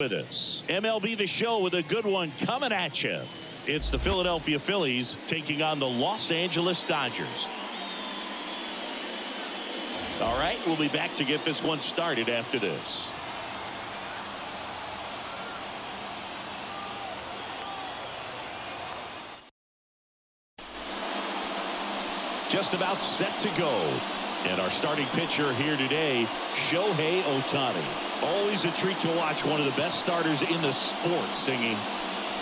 With us, MLB The Show with a good one coming at you. It's the Philadelphia Phillies taking on the Los Angeles Dodgers. All right, we'll be back to get this one started after this. Just about set to go. And our starting pitcher here today, Shohei Ohtani. Always a treat to watch one of the best starters in the sport singing.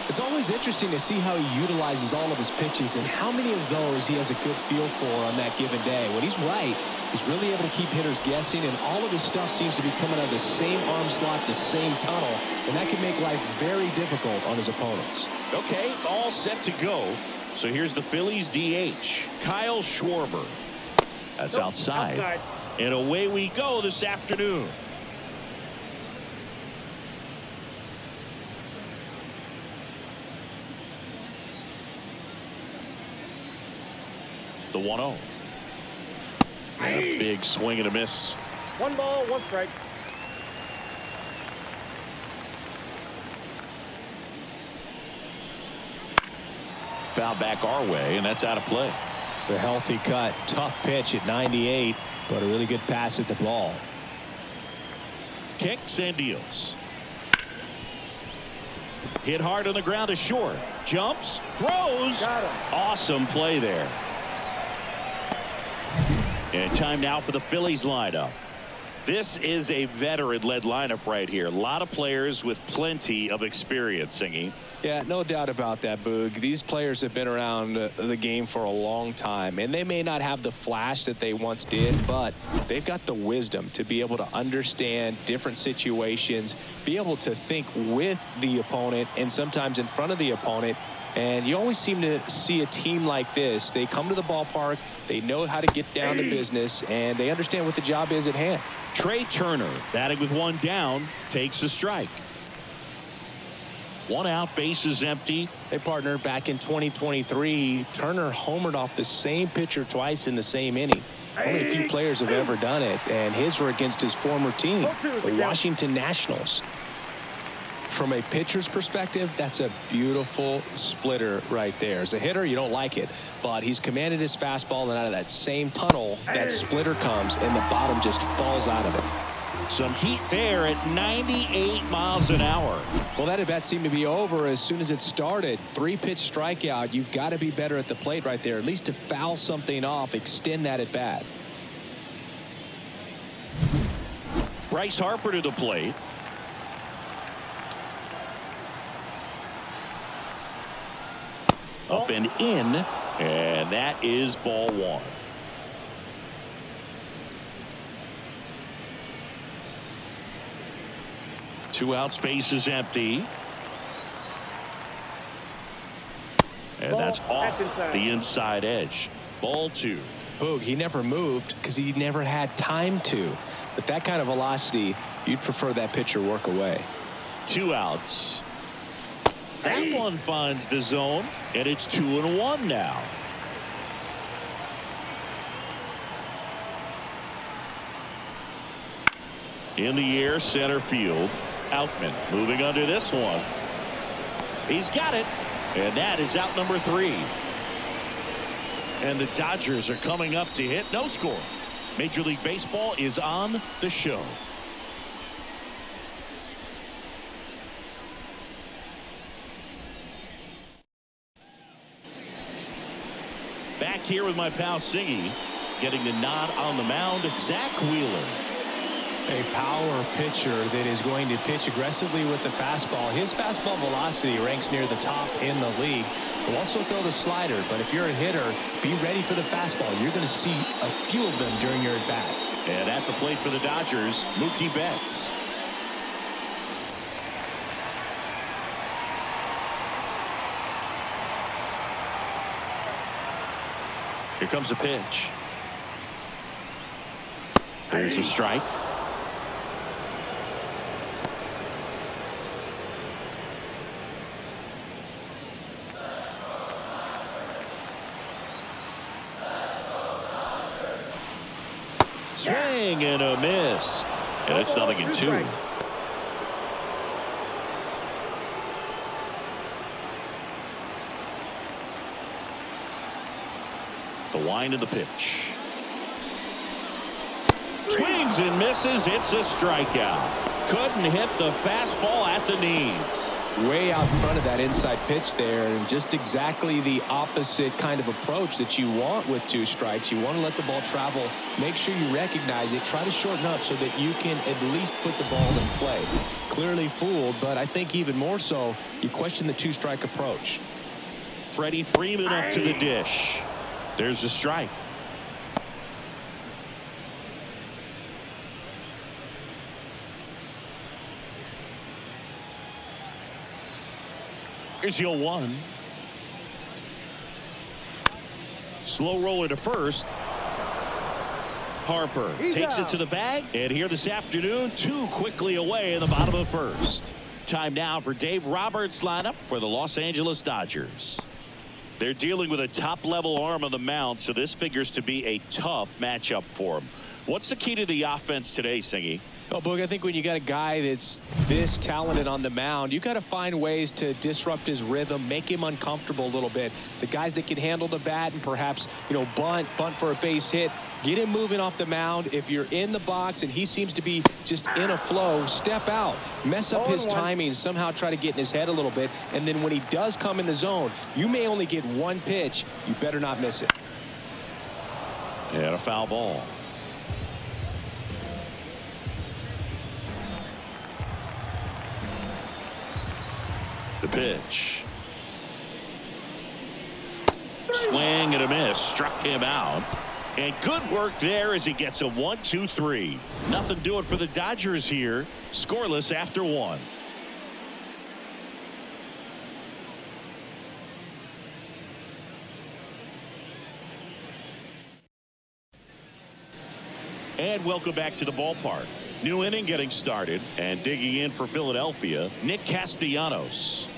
It's always interesting to see how he utilizes all of his pitches and how many of those he has a good feel for on that given day. When he's right, he's really able to keep hitters guessing, and all of his stuff seems to be coming out of the same arm slot, the same tunnel, and that can make life very difficult on his opponents. Okay, all set to go. So here's the Phillies DH, Kyle Schwarber. That's outside. And away we go this afternoon. The 1-0. And a big swing and a miss. 1 ball, 1 strike. Foul back our way, and that's out of play. The healthy cut, tough pitch at 98, but a really good pass at the ball. Kicks and deals. Hit hard on the ground to short. Jumps, throws. Awesome play there. And time now for the Phillies lineup. This is a veteran-led lineup right here. A lot of players with plenty of experience singing. Yeah, no doubt about that, Boog. These players have been around the game for a long time, and they may not have the flash that they once did, but they've got the wisdom to be able to understand different situations, be able to think with the opponent and sometimes in front of the opponent. And you always seem to see a team like this. They come to the ballpark, they know how to get down to business, and they understand what the job is at hand. Trey Turner, batting with 1 down, takes a strike. 1 out, bases empty. Hey, partner, back in 2023, Turner homered off the same pitcher twice in the same inning. Only a few players have ever done it, and his were against his former team, the Washington Nationals. From a pitcher's perspective, that's a beautiful splitter right there. As a hitter, you don't like it, but he's commanded his fastball, and out of that same tunnel, that splitter comes, and the bottom just falls out of it. Some heat there at 98 miles an hour. Well, that at bat seemed to be over as soon as it started. 3-pitch strikeout. You've got to be better at the plate right there, at least to foul something off, extend that at bat. Bryce Harper to the plate. Up and in, and that is ball 1. Two out, space is empty. And that's off the inside edge. Ball 2. Boog, he never moved because he never had time to. But that kind of velocity, you'd prefer that pitcher work away. 2 outs. That one finds the zone, and it's 2-1 now. In the air, center field. Outman moving under this one. He's got it, and that is out number 3. And the Dodgers are coming up to hit. No score. Major League Baseball is on the show. Back here with my pal Singy, getting the nod on the mound, Zach Wheeler. A power pitcher that is going to pitch aggressively with the fastball. His fastball velocity ranks near the top in the league. He'll also throw the slider, but if you're a hitter, be ready for the fastball. You're going to see a few of them during your at-bat. And at the plate for the Dodgers, Mookie Betts. Here comes a pitch. There's a strike. Swing and a miss. And it's 0-2. The wind of the pitch. Swings and misses. It's a strikeout. Couldn't hit the fastball at the knees. Way out in front of that inside pitch there, and just exactly the opposite kind of approach that you want with 2 strikes. You want to let the ball travel. Make sure you recognize it. Try to shorten up so that you can at least put the ball in play. Clearly fooled, but I think even more so, you question the 2-strike approach. Freddie Freeman up to the dish. There's the strike. Here's 0-1. Slow roller to first. Harper takes it to the bag, and here this afternoon, 2 quickly away in the bottom of the first. Time now for Dave Roberts' lineup for the Los Angeles Dodgers. They're dealing with a top-level arm on the mound, so this figures to be a tough matchup for them. What's the key to the offense today, Singy? Oh, Boog, I think when you got a guy that's this talented on the mound, you got to find ways to disrupt his rhythm, make him uncomfortable a little bit. The guys that can handle the bat and perhaps, bunt for a base hit, get him moving off the mound. If you're in the box and he seems to be just in a flow, step out, mess up his timing, somehow try to get in his head a little bit. And then when he does come in the zone, you may only get 1 pitch. You better not miss it. And a foul ball. The pitch. Swing and a miss. Struck him out. And good work there as he gets a 1-2-3. Nothing doing for the Dodgers here. Scoreless after 1. And welcome back to the ballpark. New inning getting started, and digging in for Philadelphia, Nick Castellanos.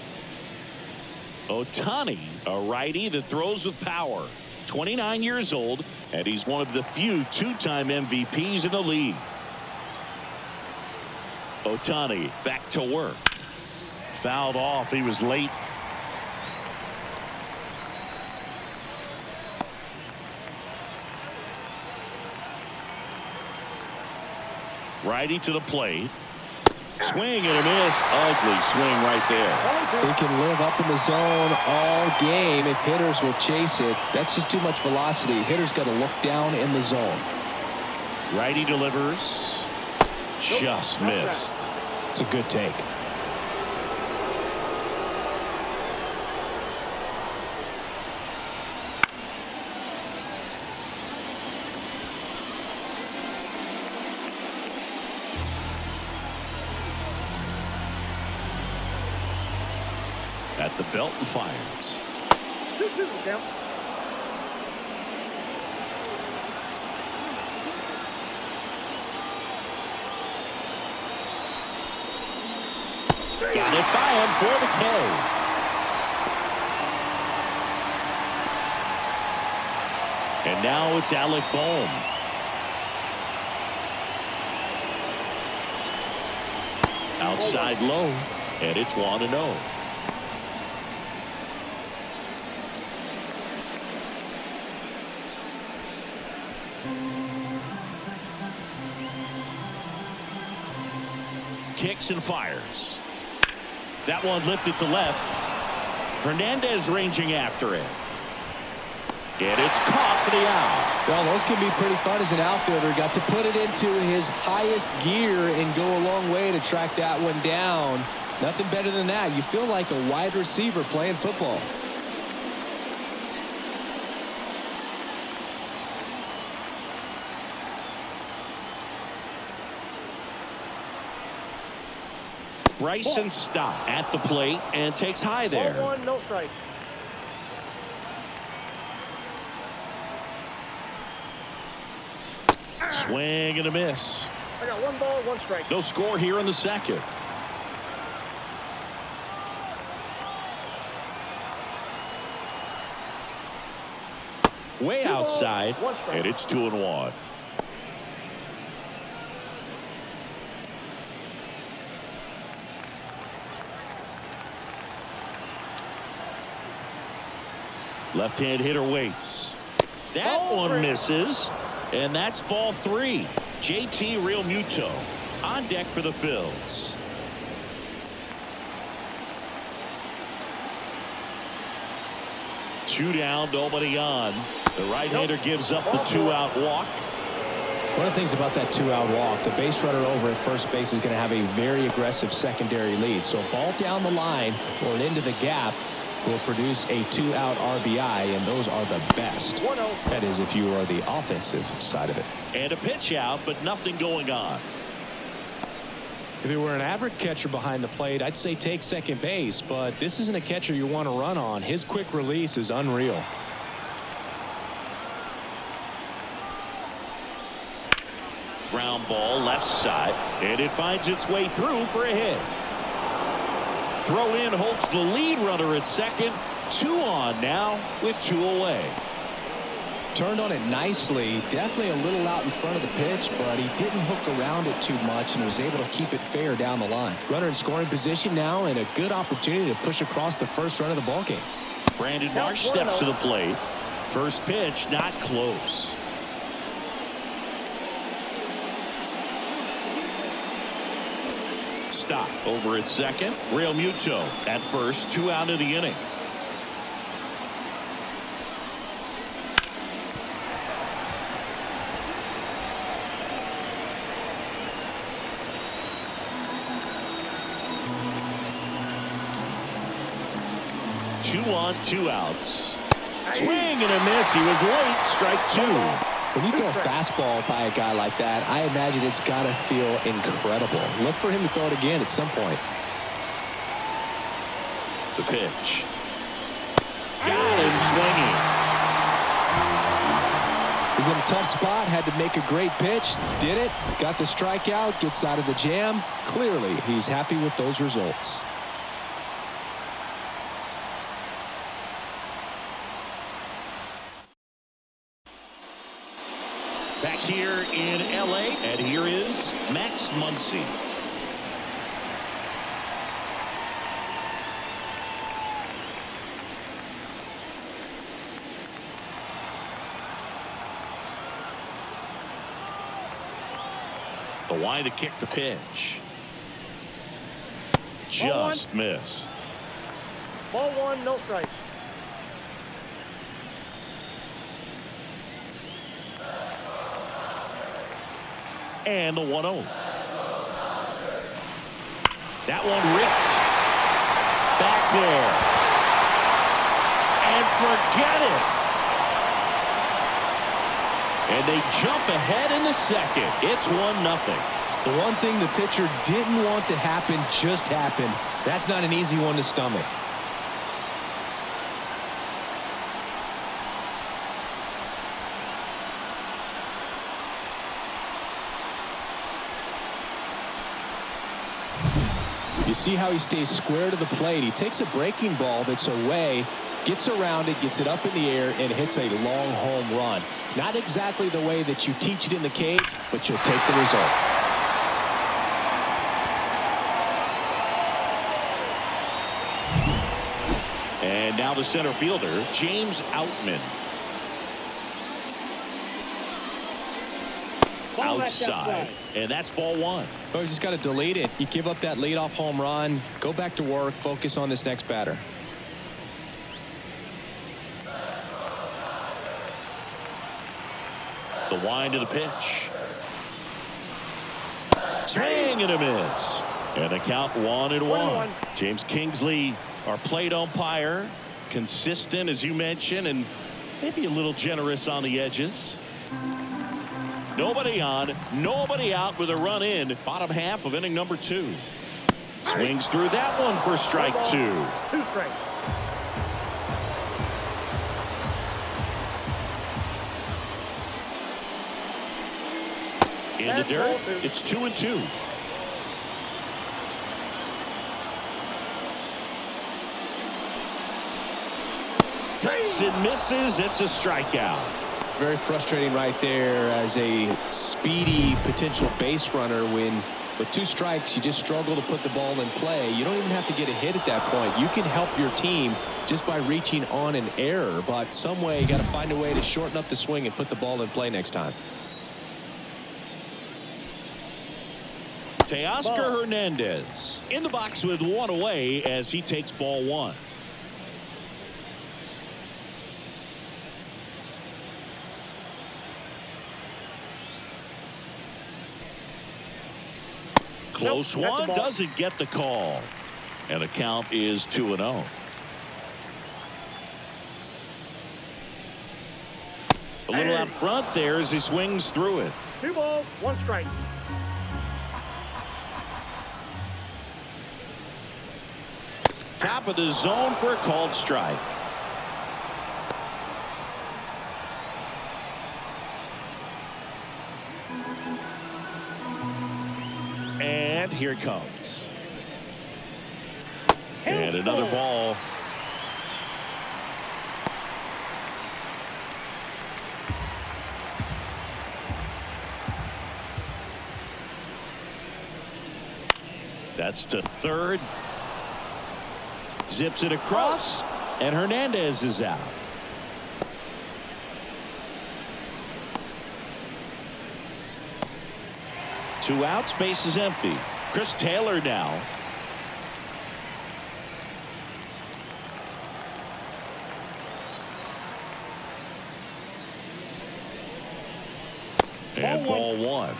Ohtani, a righty that throws with power. 29 years old, and he's one of the few 2-time MVPs in the league. Ohtani back to work. Fouled off. He was late. Righty to the plate. Swing and a miss. Ugly swing right there. They can live up in the zone all game if hitters will chase it. That's just too much velocity. Hitters got to look down in the zone. Righty delivers. Just missed. It's a good take. At the belt and fires. 2-2 count. Got it by him for the K. And now it's Alec Bohm. Outside low, and it's 1-0. Kicks and fires. That one lifted to left. Hernandez ranging after it. And it's caught for the out. Well, those can be pretty fun as an outfielder. Got to put it into his highest gear and go a long way to track that one down. Nothing better than that. You feel like a wide receiver playing football. Bryson Stott at the plate and takes high there. 1-1, no strike. Swing and a miss. I got 1 ball, 1 strike. No score here in the second. Way outside, and it's 2-1. Left-hand hitter waits. That Ball one three. misses, and that's ball 3. JT Realmuto on deck for the Phils. Two down, nobody on. The right-hander gives up the 2-out walk. One of the things about that 2-out walk, the base runner over at first base is going to have a very aggressive secondary lead. So a ball down the line or into the gap will produce a 2-out RBI, and those are the best. 1-0. That is if you are the offensive side of it. And a pitch out, but nothing going on. If it were an average catcher behind the plate, I'd say take second base, but this isn't a catcher you want to run on. His quick release is unreal. Ground ball left side, and it finds its way through for a hit. Throw in holds the lead runner at second. 2 on now with 2 away. Turned on it nicely, definitely a little out in front of the pitch, but he didn't hook around it too much and was able to keep it fair down the line. Runner in scoring position now, and a good opportunity to push across the first run of the ballgame. Brandon Marsh steps to the plate. First pitch not close. Stop over at second. Realmuto at first. 2 out of the inning. Two on, 2 outs. Swing and a miss. He was late. Strike 2. When you throw a fastball by a guy like that, I imagine it's got to feel incredible. Look for him to throw it again at some point. The pitch. Got him swinging. He's in a tough spot, had to make a great pitch, did it, got the strikeout, gets out of the jam. Clearly, he's happy with those results. Back here in L.A., and here is Max Muncy. The line to kick the pitch. Just missed. Ball 1, no strikes. And the 1-0. That one ripped. Back there. And forget it. And they jump ahead in the second. It's 1-0. The one thing the pitcher didn't want to happen just happened. That's not an easy one to stomach. You see how he stays square to the plate. He takes a breaking ball that's away, gets around it, gets it up in the air, and hits a long home run. Not exactly the way that you teach it in the cage, but you'll take the result. And now the center fielder, James Outman. Outside. And that's ball 1. Oh, you just got to delete it. You give up that leadoff home run. Go back to work. Focus on this next batter. The wind to the pitch. Swing and a miss. And the count 1-1. James Kingsley, our plate umpire, consistent as you mentioned, and maybe a little generous on the edges. Nobody on, nobody out with a run in. Bottom half of inning number 2. Swings through that one for strike 2. 2 strikes. In the dirt, it's 2-2. Cuts and misses. It's a strikeout. Very frustrating right there as a speedy potential base runner when With 2 strikes, you just struggle to put the ball in play. You don't even have to get a hit at that point. You can help your team just by reaching on an error, but some way you got to find a way to shorten up the swing and put the ball in play next time. Teoscar Hernandez in the box with 1 away as he takes ball 1. Close one, doesn't get the call. And the count is 2-0. A little out front there as he swings through it. 2 balls, 1 strike. Top of the zone for a called strike. And here it comes. And another ball. That's to third. Zips it across, and Hernandez is out. Two outs, base is empty. Chris Taylor now. And ball 1.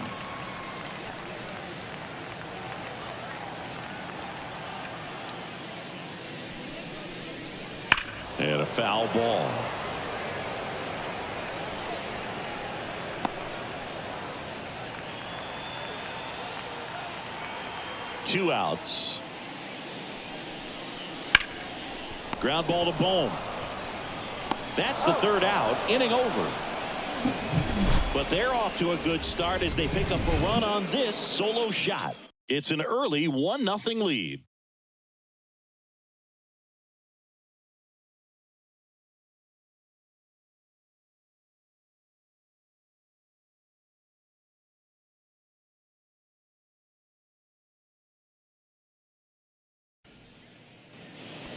And a foul ball. Two outs. Ground ball to Bohm. That's the third out. Inning over. But they're off to a good start as they pick up a run on this solo shot. It's an early 1-0 lead.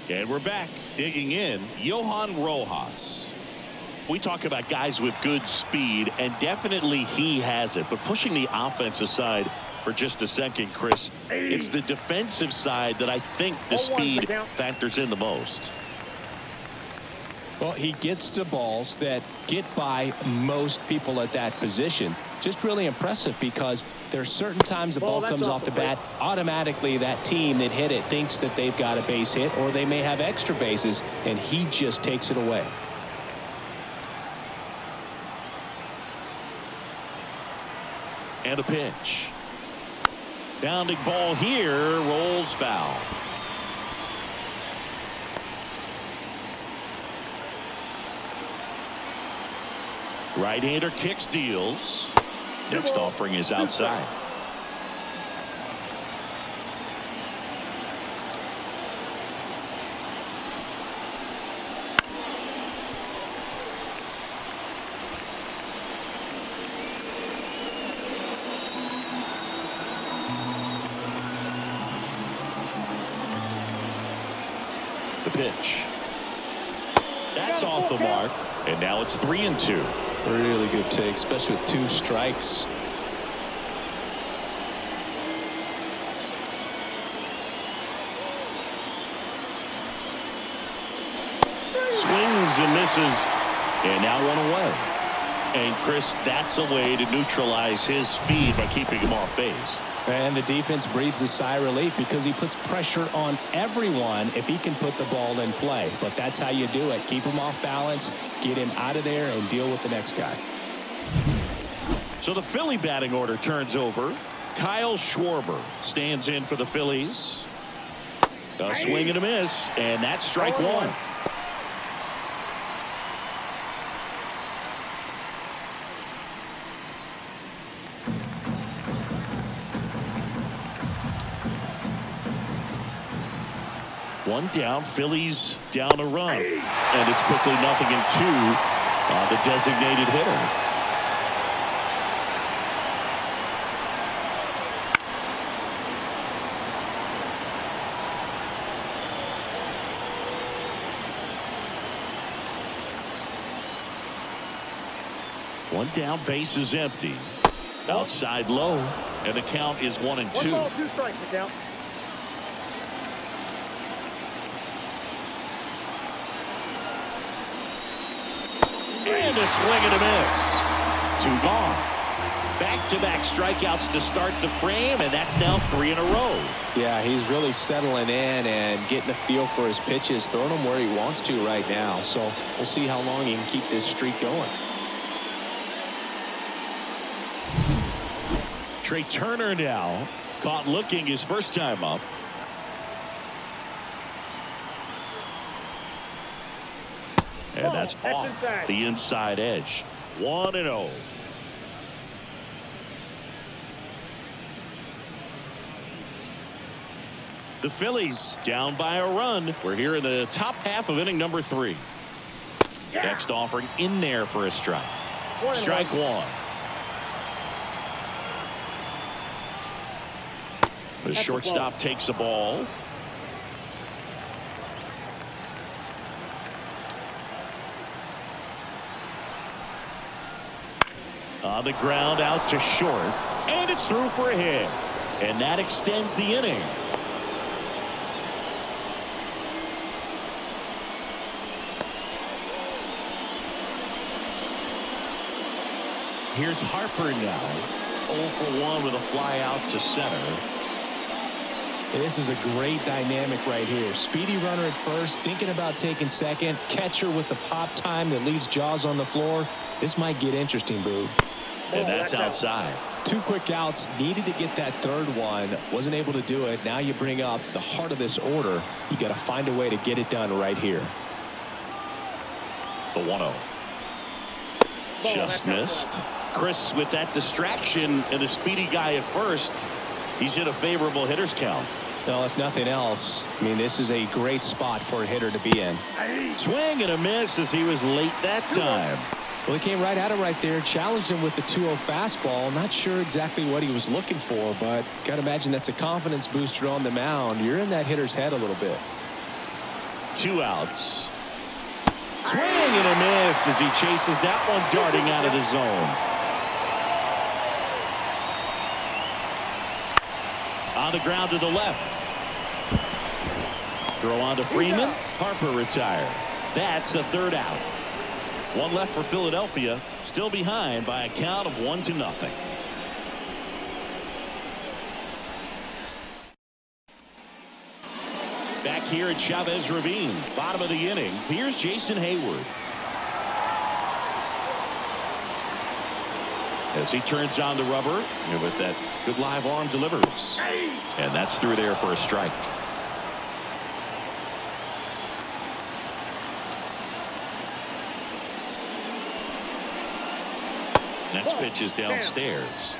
And we're back. Digging in, Johan Rojas. We talk about guys with good speed, and definitely he has it. But pushing the offense aside for just a second, Chris, it's the defensive side that I think the speed factors in the most. Well, he gets to balls that get by most people at that position. Just really impressive because there's certain times the ball comes off the bat, automatically that team that hit it thinks that they've got a base hit or they may have extra bases, and he just takes it away. And a pitch. Bounding ball here, rolls foul. Right-hander kicks, deals. Next offering is outside. The pitch. That's off the mark. And now it's 3-2. Really good take, especially with 2 strikes. Swings and misses. And now 1 away. And Chris, that's a way to neutralize his speed by keeping him off base. And the defense breathes a sigh of relief because he puts pressure on everyone if he can put the ball in play. But that's how you do it. Keep him off balance, get him out of there, and deal with the next guy. So the Philly batting order turns over. Kyle Schwarber stands in for the Phillies. A swing and a miss, and that's strike 1. One down, Phillies down a run. And it's quickly 0-2 on the designated hitter. One down, base is empty. Outside low, and the count is 1-2. 1 ball, 2 strikes, the count. And a swing and a miss. 2 gone. Back-to-back strikeouts to start the frame, and that's now 3 in a row. Yeah, he's really settling in and getting a feel for his pitches, throwing them where he wants to right now. So we'll see how long he can keep this streak going. Trey Turner now caught looking his first time up. And that's off the inside edge. 1-0. The Phillies down by a run. We're here in the top half of inning number 3. Next offering in there for a strike. Strike 1. The shortstop takes the ball. On the ground out to short, and it's through for a hit, and that extends the inning. Here's Harper now, 0 for 1 with a fly out to center. This is a great dynamic right here. Speedy runner at first, thinking about taking second. Catcher with the pop time that leaves Jaws on the floor. This might get interesting, Boo. And that's outside. 2 quick outs. Needed to get that third one. Wasn't able to do it. Now you bring up the heart of this order. You got to find a way to get it done right here. The 1-0. Just missed. Chris with that distraction and a speedy guy at first. He's in a favorable hitter's count. Well, if nothing else, I mean, this is a great spot for a hitter to be in. Swing and a miss as he was late that time. Well, he came right at him right there, challenged him with the 2-0 fastball. Not sure exactly what he was looking for, but got to imagine that's a confidence booster on the mound. You're in that hitter's head a little bit. 2 outs. Swing and a miss as he chases that one darting out of the zone. On the ground to the left. Throw on to Freeman. Harper retired. That's the 3rd out. 1 left for Philadelphia. Still behind by a count of 1-0. Back here at Chavez Ravine. Bottom of the inning. Here's Jason Hayward. As he turns on the rubber and with that good live arm delivers. And that's through there for a strike. Next pitch is downstairs.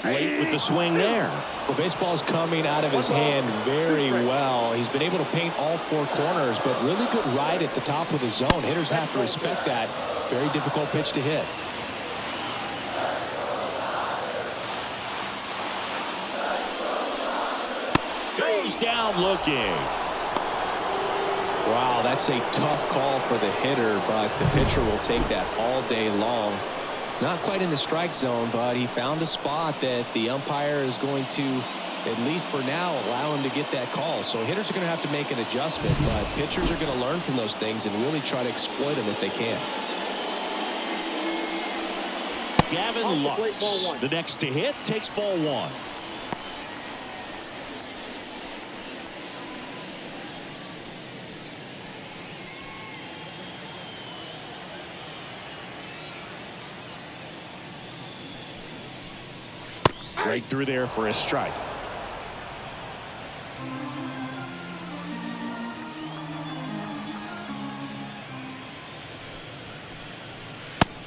Late with the swing there. Well, baseball's coming out of his hand very well. He's been able to paint all 4 corners, but really good ride at the top of the zone. Hitters have to respect that. Very difficult pitch to hit. Goes down looking. Wow, that's a tough call for the hitter, but the pitcher will take that all day long. Not quite in the strike zone, but he found a spot that the umpire is going to, at least for now, allow him to get that call. So hitters are going to have to make an adjustment, but pitchers are going to learn from those things and really try to exploit them if they can. Gavin Lux, the next to hit, takes ball 1. Right through there for a strike.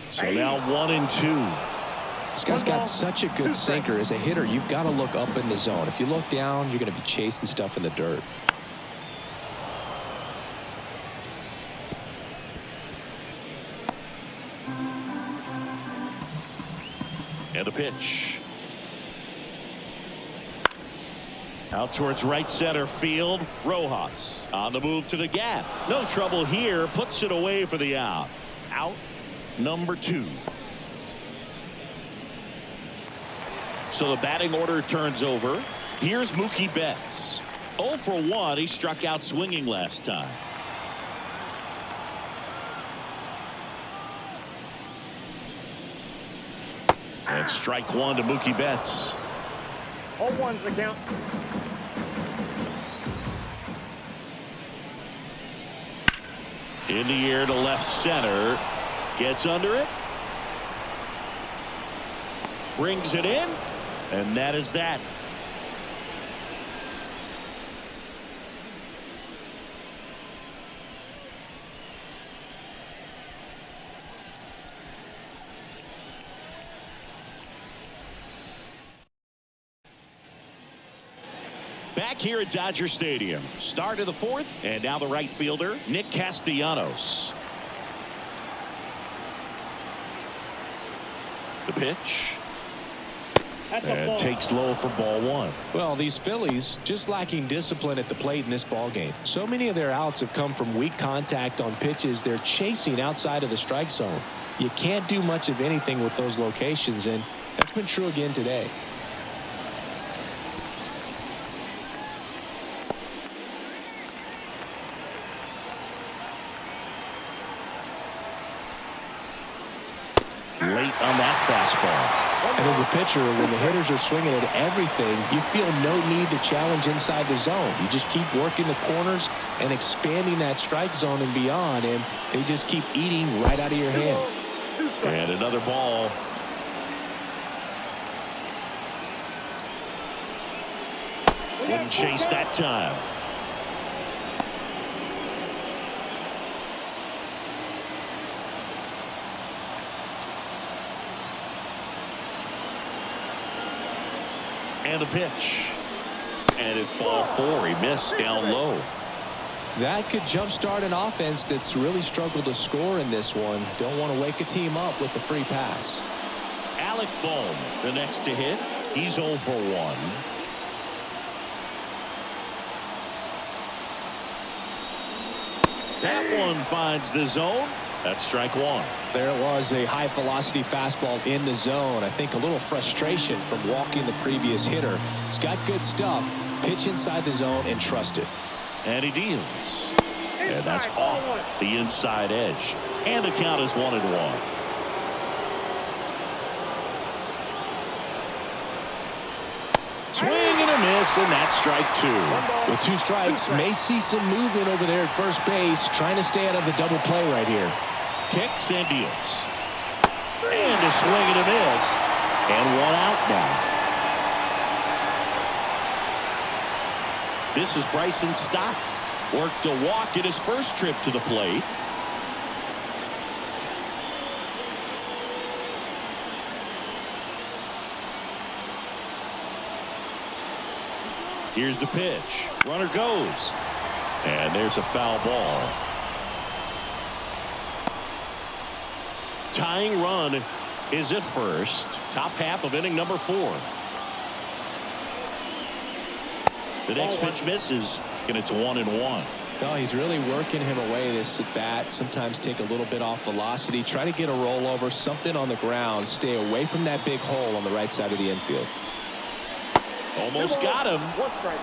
So now 1-2. This guy's got such a good sinker. As a hitter, you've got to look up in the zone. If you look down, you're going to be chasing stuff in the dirt. And a pitch. Out towards right center field. Rojas on the move to the gap. No trouble here. Puts it away for the out. Out number 2. So the batting order turns over. Here's Mookie Betts. 0 for 1. He struck out swinging last time. And strike 1 to Mookie Betts. 0-1's the count. In the air to left center. Gets under it. Brings it in. And that is that. Back here at Dodger Stadium. Start of the 4th, and now the right fielder, Nick Castellanos. The pitch. And takes low for ball 1. Well, these Phillies just lacking discipline at the plate in this ball game. So many of their outs have come from weak contact on pitches they're chasing outside of the strike zone. You can't do much of anything with those locations, and that's been true again today. Late on that fastball. And as a pitcher, when the hitters are swinging at everything, you feel no need to challenge inside the zone. You just keep working the corners and expanding that strike zone and beyond, and they just keep eating right out of your hand. And another ball. Wouldn't chase that time. And a pitch. And it's ball 4. He missed down low. That could jumpstart an offense that's really struggled to score in this one. Don't want to wake a team up with the free pass. Alec Bohm, the next to hit. He's 0 for 1. That one finds the zone. That's strike 1. There it was, a high velocity fastball in the zone. I think a little frustration from walking the previous hitter. He's got good stuff. Pitch inside the zone and trust it. And he deals. And that's off the inside edge. And the count is 1-1. Swing and a miss, and that's strike 2. With 2 strikes, may see some movement over there at first base, trying to stay out of the double play right here. Kicks and deals. And a swing and a miss. And 1 out now. This is Bryson Stott. Worked a walk at his first trip to the plate. Here's the pitch. Runner goes. And there's a foul ball. Tying run is at first. Top half of inning number 4. The next pitch misses, and it's 1-1. No, he's really working him away this at bat. Sometimes take a little bit off velocity. Try to get a rollover, something on the ground. Stay away from that big hole on the right side of the infield. Almost got him. 1 strike.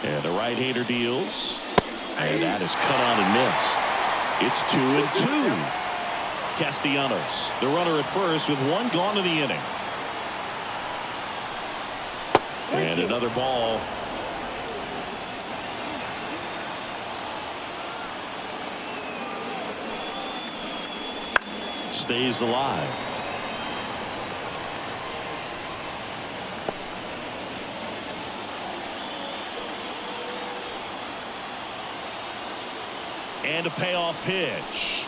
And the right-hander deals. And that is cut on and missed. It's 2-2. Castellanos, the runner at first with 1 gone in the inning. And another ball. Stays alive. And a payoff pitch.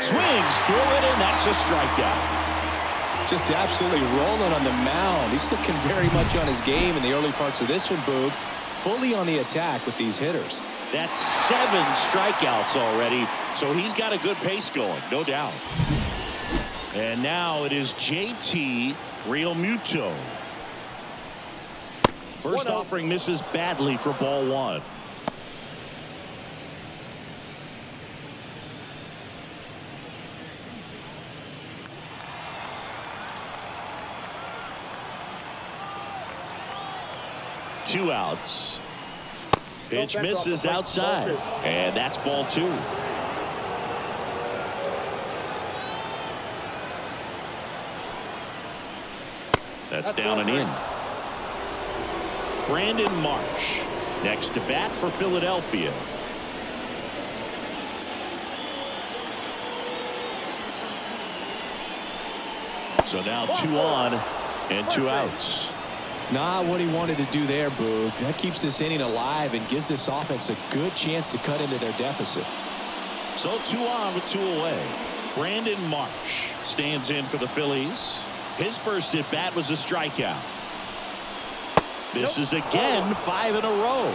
Swings through it, and that's a strikeout. Just absolutely rolling on the mound. He's looking very much on his game in the early parts of this one, Boog. fully on the attack with these hitters. That's 7 strikeouts already, so he's got a good pace going, no doubt. And now it is JT Realmuto. First offering misses badly for ball 1. Two outs. Pitch misses outside, and that's ball 2. That's down and in. Brandon Marsh next to bat for Philadelphia. So now 2 on and 2 outs. Not what he wanted to do there, Boog. That keeps this inning alive and gives this offense a good chance to cut into their deficit. So 2 on with 2 away. Brandon Marsh stands in for the Phillies. His first at bat was a strikeout. This is again 5 in a row.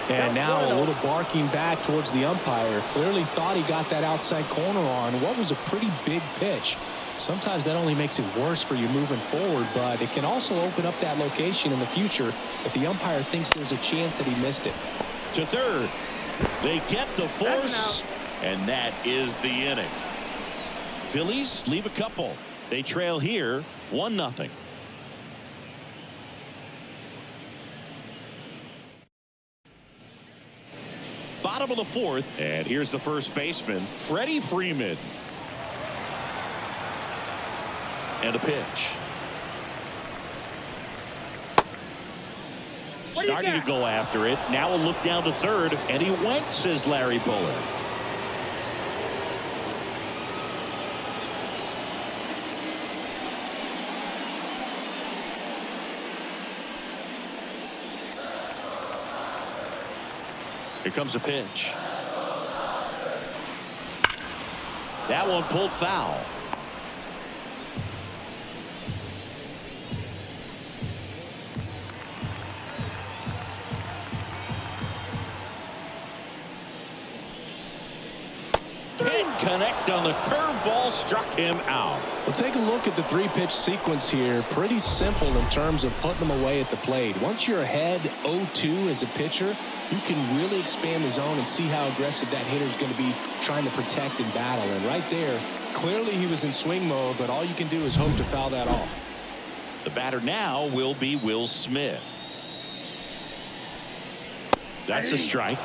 And now a little barking back towards the umpire. Clearly thought he got that outside corner on what was a pretty big pitch. Sometimes that only makes it worse for you moving forward, but it can also open up that location in the future if the umpire thinks there's a chance that he missed it. To third. They get the force, and that is the inning. Phillies leave a couple. They trail here 1-0. Bottom of the 4th, and here's the first baseman, Freddie Freeman. And a pitch. Starting to go after it. Now a look down to third, and he went, says Larry Bullard. Here comes a pitch. That one pulled foul. Can't connect on the curveball, struck him out. Well, take a look at the 3-pitch sequence here. Pretty simple in terms of putting them away at the plate. Once you're ahead 0-2 as a pitcher, you can really expand the zone and see how aggressive that hitter is going to be trying to protect and battle. And right there, clearly he was in swing mode, but all you can do is hope to foul that off. The batter now will be Will Smith. That's a strike.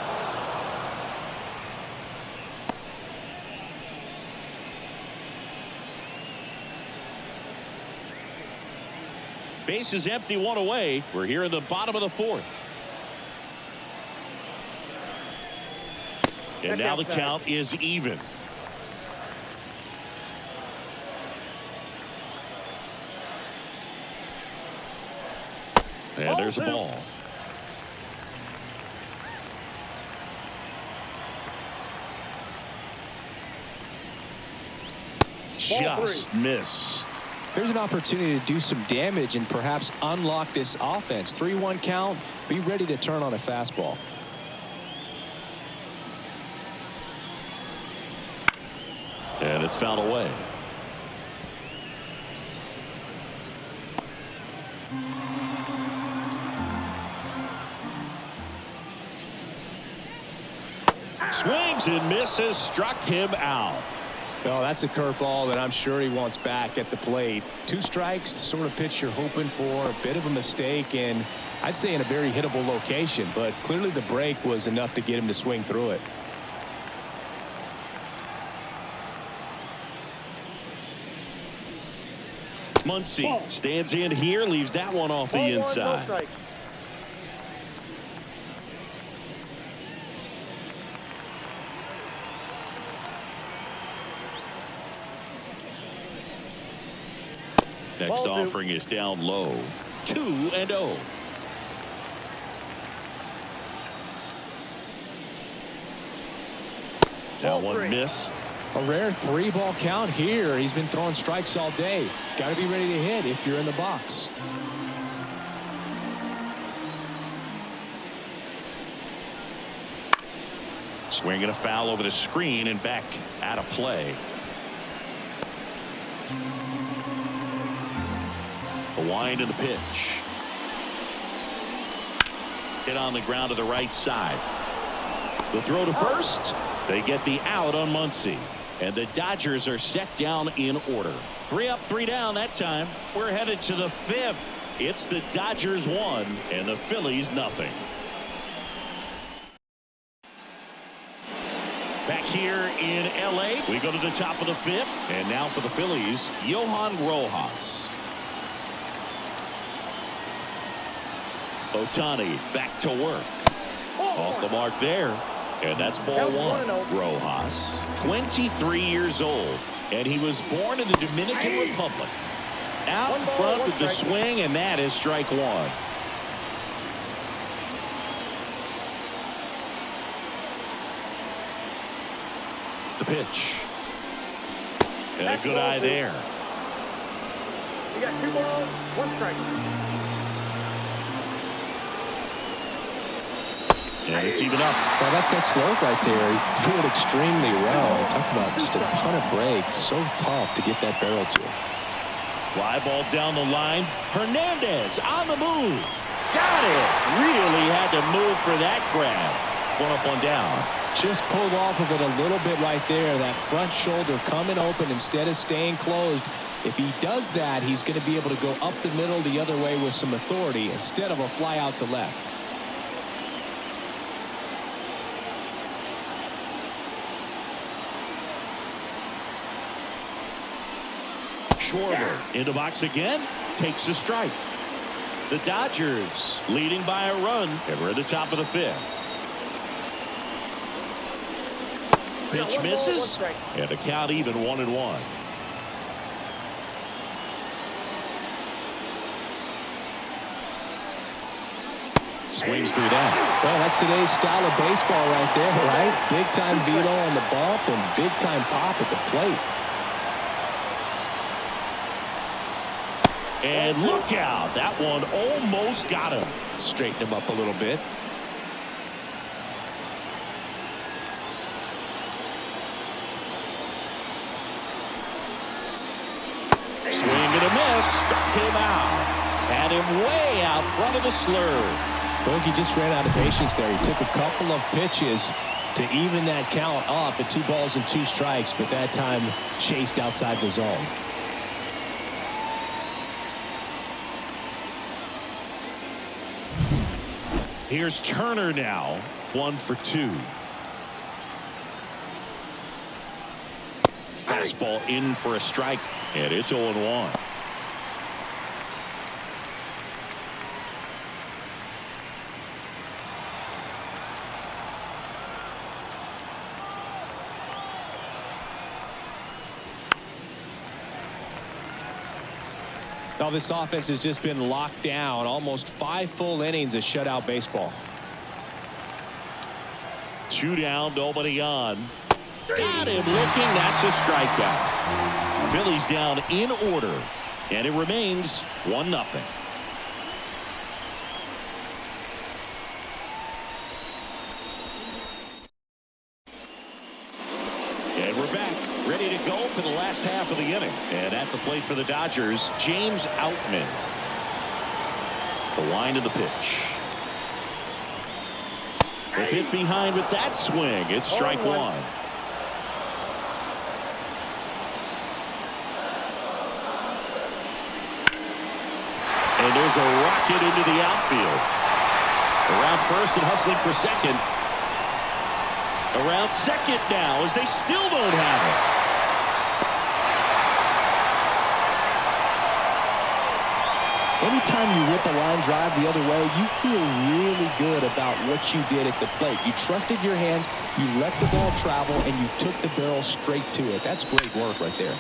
Base is empty, 1 away. We're here in the bottom of the 4th. And now the count is even. And there's a ball. Just missed. Here's an opportunity to do some damage and perhaps unlock this offense. 3-1 count. Be ready to turn on a fastball. And it's fouled away. Swings and misses, struck him out. Oh, that's a curveball that I'm sure he wants back at the plate. 2 strikes, the sort of pitch you're hoping for. A bit of a mistake, and I'd say in a very hittable location, but clearly the break was enough to get him to swing through it. Muncy stands in here, leaves that one off the inside. Next offering is down low. 2-0. That one missed. A rare 3-ball count here. He's been throwing strikes all day. Got to be ready to hit if you're in the box. Swinging a foul over the screen and back out of play. The wind and the pitch. Hit on the ground to the right side. The throw to first. They get the out on Muncy. And the Dodgers are set down in order. 3 up, 3 down that time. We're headed to the 5th. It's the Dodgers 1 and the Phillies nothing. Back here in LA, we go to the top of the 5th. And now for the Phillies, Johan Rojas. Ohtani back to work. Off the mark there. And that's ball 1. Rojas, 23 years old. And he was born in the Dominican Republic. Out in front with the swing, and that is strike 1. The pitch. And a good eye there. You got 2 balls, 1 strike. And it's even up. Well, that's that slope right there. He threw it extremely well. Talk about just a ton of breaks. So tough to get that barrel to. Fly ball down the line. Hernandez on the move. Got it. Really had to move for that grab. 1 up, 1 down. Just pulled off of it a little bit right there. That front shoulder coming open instead of staying closed. If he does that, he's going to be able to go up the middle the other way with some authority instead of a fly out to left. Schwarber into box again, takes a strike. The Dodgers leading by a run, and we're at the top of the 5th. Pitch misses, and the count even 1-1. Swings through that. Well, that's today's style of baseball right there, right? Big time velo on the bump and big time pop at the plate. And look out. That one almost got him. Straighten him up a little bit. Swing and a miss. Struck him out. Had him way out front of the slurve. Bogey just ran out of patience there. He took a couple of pitches to even that count up at 2 balls and 2 strikes, but that time chased outside the zone. Here's Turner now, 1 for 2. Fastball in for a strike, and it's 0-1. Now this offense has just been locked down. Almost 5 full innings of shutout baseball. 2 down, nobody on. Got him looking. That's a strikeout. Phillies down in order, and it remains 1-0. And we're back, ready to go for the last half of the inning. And at the plate for the Dodgers, James Outman. The wind of the pitch. A bit behind with that swing. It's strike 1. And there's a rocket into the outfield. Around first and hustling for second. Around second now as they still don't have it. Anytime you rip a line drive the other way, you feel really good about what you did at the plate. You trusted your hands, you let the ball travel, and you took the barrel straight to it. That's great work right there.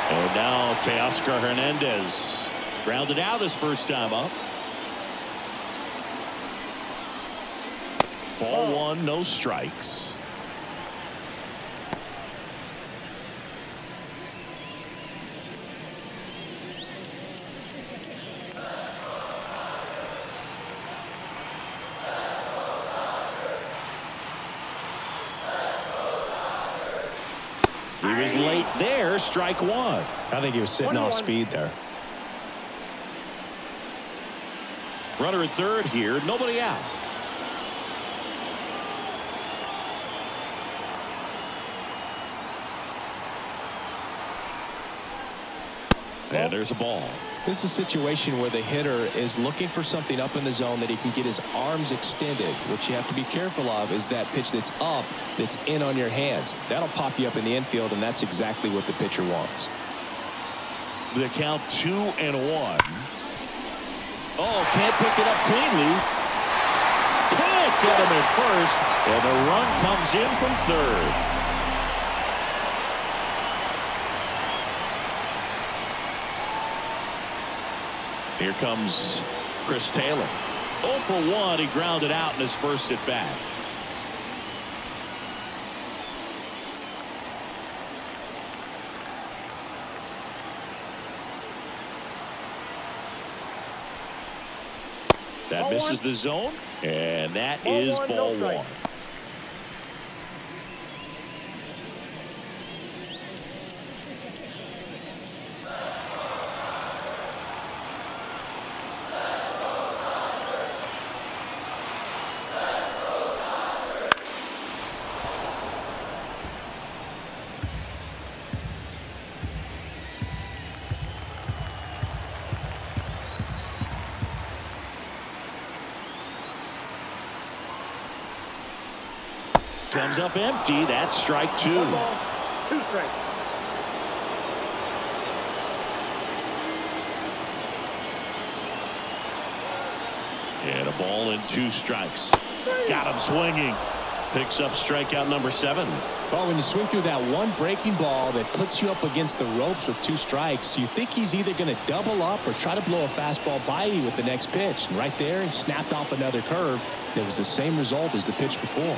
And now Teoscar Hernandez grounded out his first time up. Ball 1, no strikes. He was late there. Strike one. I think he was sitting off speed there. Runner at third here. Nobody out. And there's a ball. This is a situation where the hitter is looking for something up in the zone that he can get his arms extended. What you have to be careful of is that pitch that's up, that's in on your hands. That'll pop you up in the infield, and that's exactly what the pitcher wants. The count 2-1. Oh, can't pick it up cleanly. Can't get him at first, and the run comes in from third. Here comes Chris Taylor. 0 for 1. He grounded out in his first at bat. That misses the zone, and that is ball one. Comes up empty. That's strike two. 1 ball, 2 strikes. And a ball and 2 strikes. Got him swinging. Picks up strikeout number 7. Well, when you swing through that one breaking ball that puts you up against the ropes with 2 strikes, you think he's either going to double up or try to blow a fastball by you with the next pitch. And right there, he snapped off another curve that was the same result as the pitch before.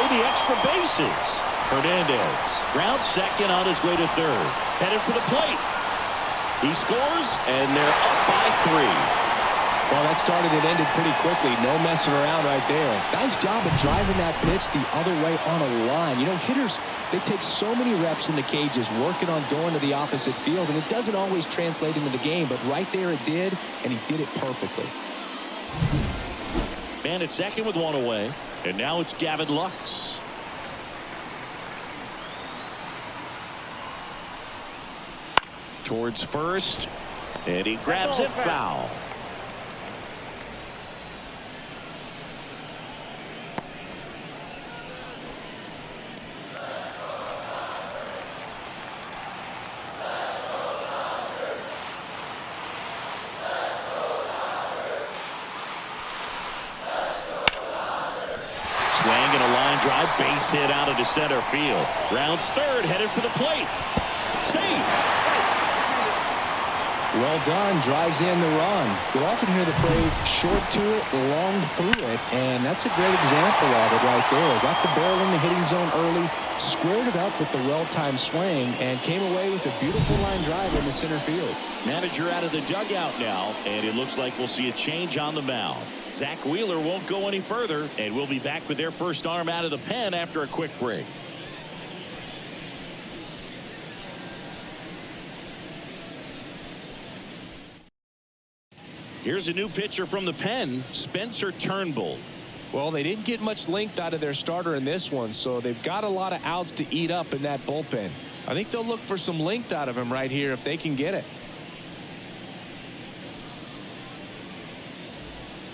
The extra bases. Hernandez rounds second on his way to third. Headed for the plate. He scores, and they're up by 3. Well, that started and ended pretty quickly. No messing around right there. Nice job of driving that pitch the other way on a line. You know, hitters, they take so many reps in the cages working on going to the opposite field, and it doesn't always translate into the game, but right there it did, and he did it perfectly. And it's second with 1 away. And now it's Gavin Lux. Towards first. And he grabs it foul. Swing and a line drive, base hit out into center field. Rounds third, headed for the plate. Safe. Well done, drives in the run. You'll often hear the phrase short to it, long through it, and that's a great example of it right there. Got the ball in the hitting zone early, squared it up with the well-timed swing, and came away with a beautiful line drive in the center field. Manager out of the dugout now, and it looks like we'll see a change on the mound. Zach Wheeler won't go any further, and we'll be back with their first arm out of the pen after a quick break. Here's a new pitcher from the pen, Spencer Turnbull. Well, they didn't get much length out of their starter in this one, so they've got a lot of outs to eat up in that bullpen. I think they'll look for some length out of him right here if they can get it.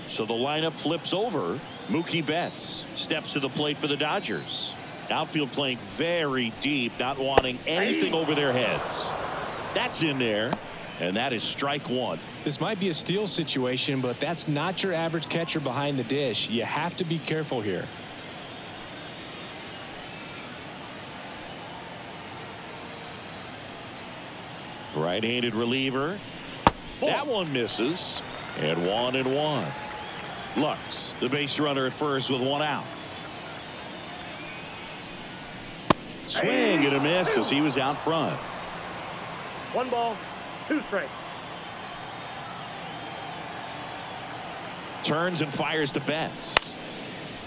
So the lineup flips over. Mookie Betts steps to the plate for the Dodgers. Outfield playing very deep, not wanting anything over their heads. That's in there, and that is strike one. This might be a steal situation, but that's not your average catcher behind the dish. You have to be careful here. Right-handed reliever. That one misses. And 1-1. Lux, the base runner at first with 1 out. Swing and a miss as he was out front. 1 ball, 2 strikes. Turns and fires to Betts.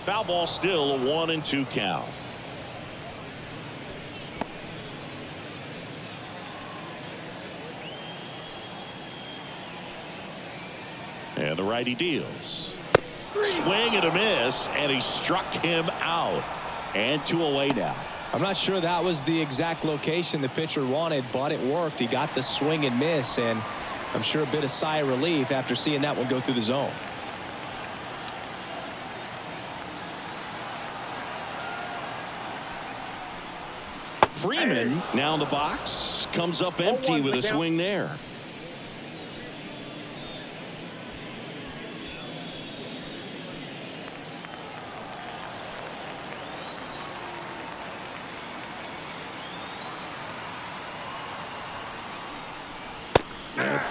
Foul ball, still a 1-2 count. And the righty deals. Swing and a miss, and he struck him out. And 2 away now. I'm not sure that was the exact location the pitcher wanted, but it worked. He got the swing and miss, and I'm sure a bit of sigh of relief after seeing that one go through the zone. Freeman now in the box, comes up empty with a swing there.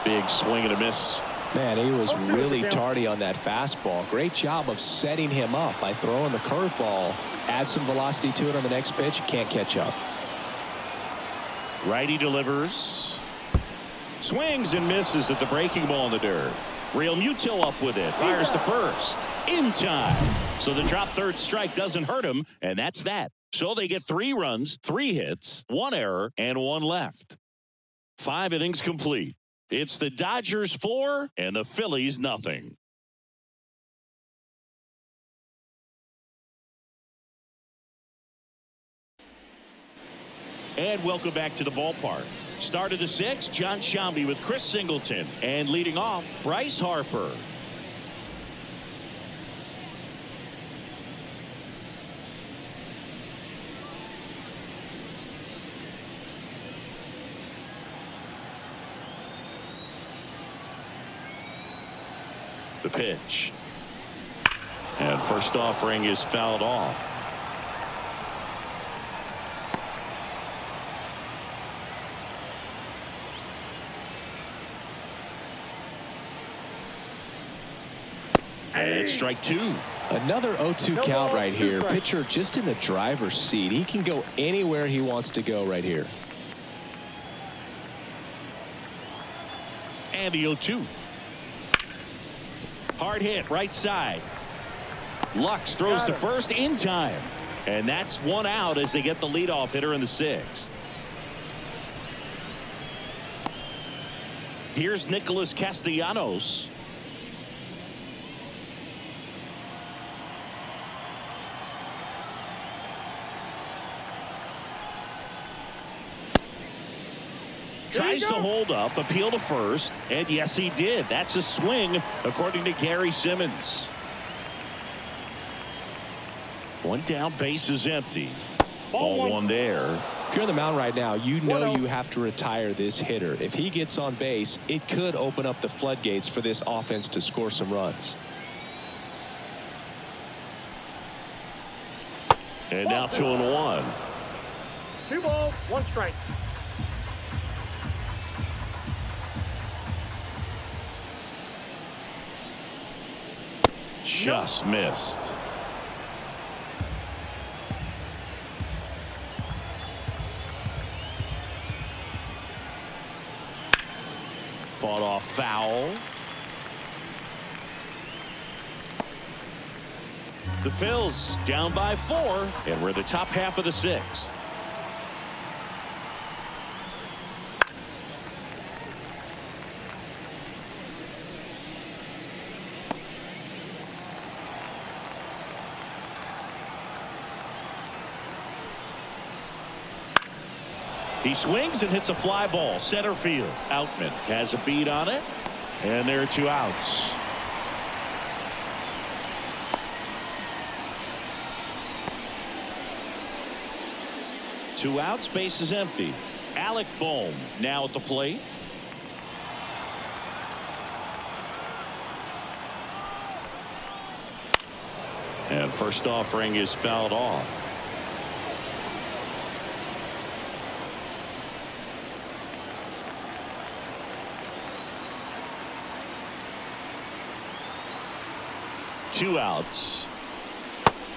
Big swing and a miss. Man, he was really tardy on that fastball. Great job of setting him up by throwing the curveball. Add some velocity to it on the next pitch. Can't catch up. Righty delivers. Swings and misses at the breaking ball in the dirt. Real Muto up with it. Fires to first. In time. So the drop third strike doesn't hurt him, and that's that. So they get 3 runs, 3 hits, 1 error, and 1 left. 5 innings complete. It's the Dodgers 4 and the Phillies nothing. And welcome back to the ballpark. Start of the 6th, John Shambi with Chris Singleton. And leading off, Bryce Harper. The pitch. And first offering is fouled off. And strike 2. Another 0-2 count right here. Pitcher just in the driver's seat. He can go anywhere he wants to go right here. And the 0-2. Hard hit right side. Lux throws to first in time. And that's 1 out as they get the leadoff hitter in the 6th. Here's Nicholas Castellanos. Tries to hold up, appeal to first, and yes, he did. That's a swing, according to Gary Simmons. 1 down, base is empty. Ball 1 there. If you're on the mound right now, you know you have to retire this hitter. If he gets on base, it could open up the floodgates for this offense to score some runs. And now 2-1. 2 balls, 1 strike. Just missed. Fought off foul. The Phils down by 4, and we're the top half of the 6th. He swings and hits a fly ball center field. Outman has a beat on it, and there are 2 outs. Two outs, base is empty. Alec Bohm now at the plate. And first offering is fouled off. Two outs.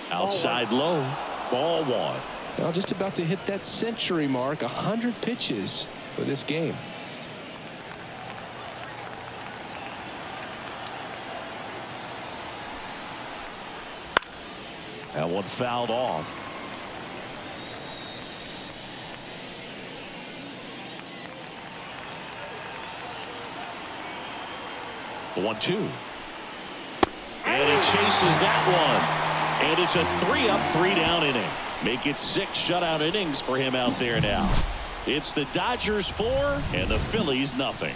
Outside low. Ball 1. Now just about to hit that century mark. 100 pitches for this game. That one fouled off. The 1-2. And he chases that one. And it's a 3-up, 3-down inning. Make it 6 shutout innings for him out there now. It's the Dodgers 4 and the Phillies nothing.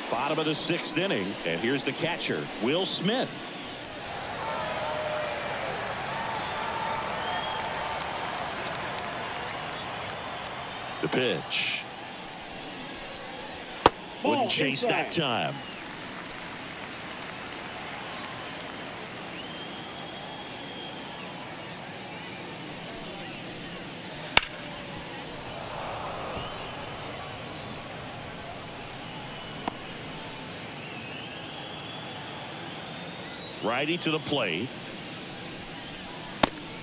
Bottom of the 6th inning, and here's the catcher, Will Smith. The pitch. Wouldn't chase that time. Righty to the plate.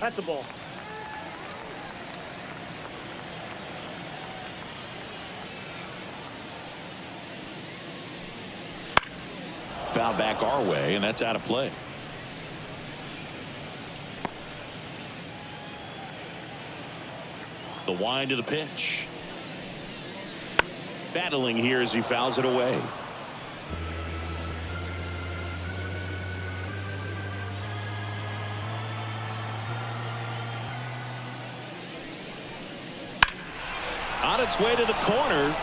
That's a ball. Foul back our way, and that's out of play. The wind of the pitch. Battling here as he fouls it away. On its way to the corner.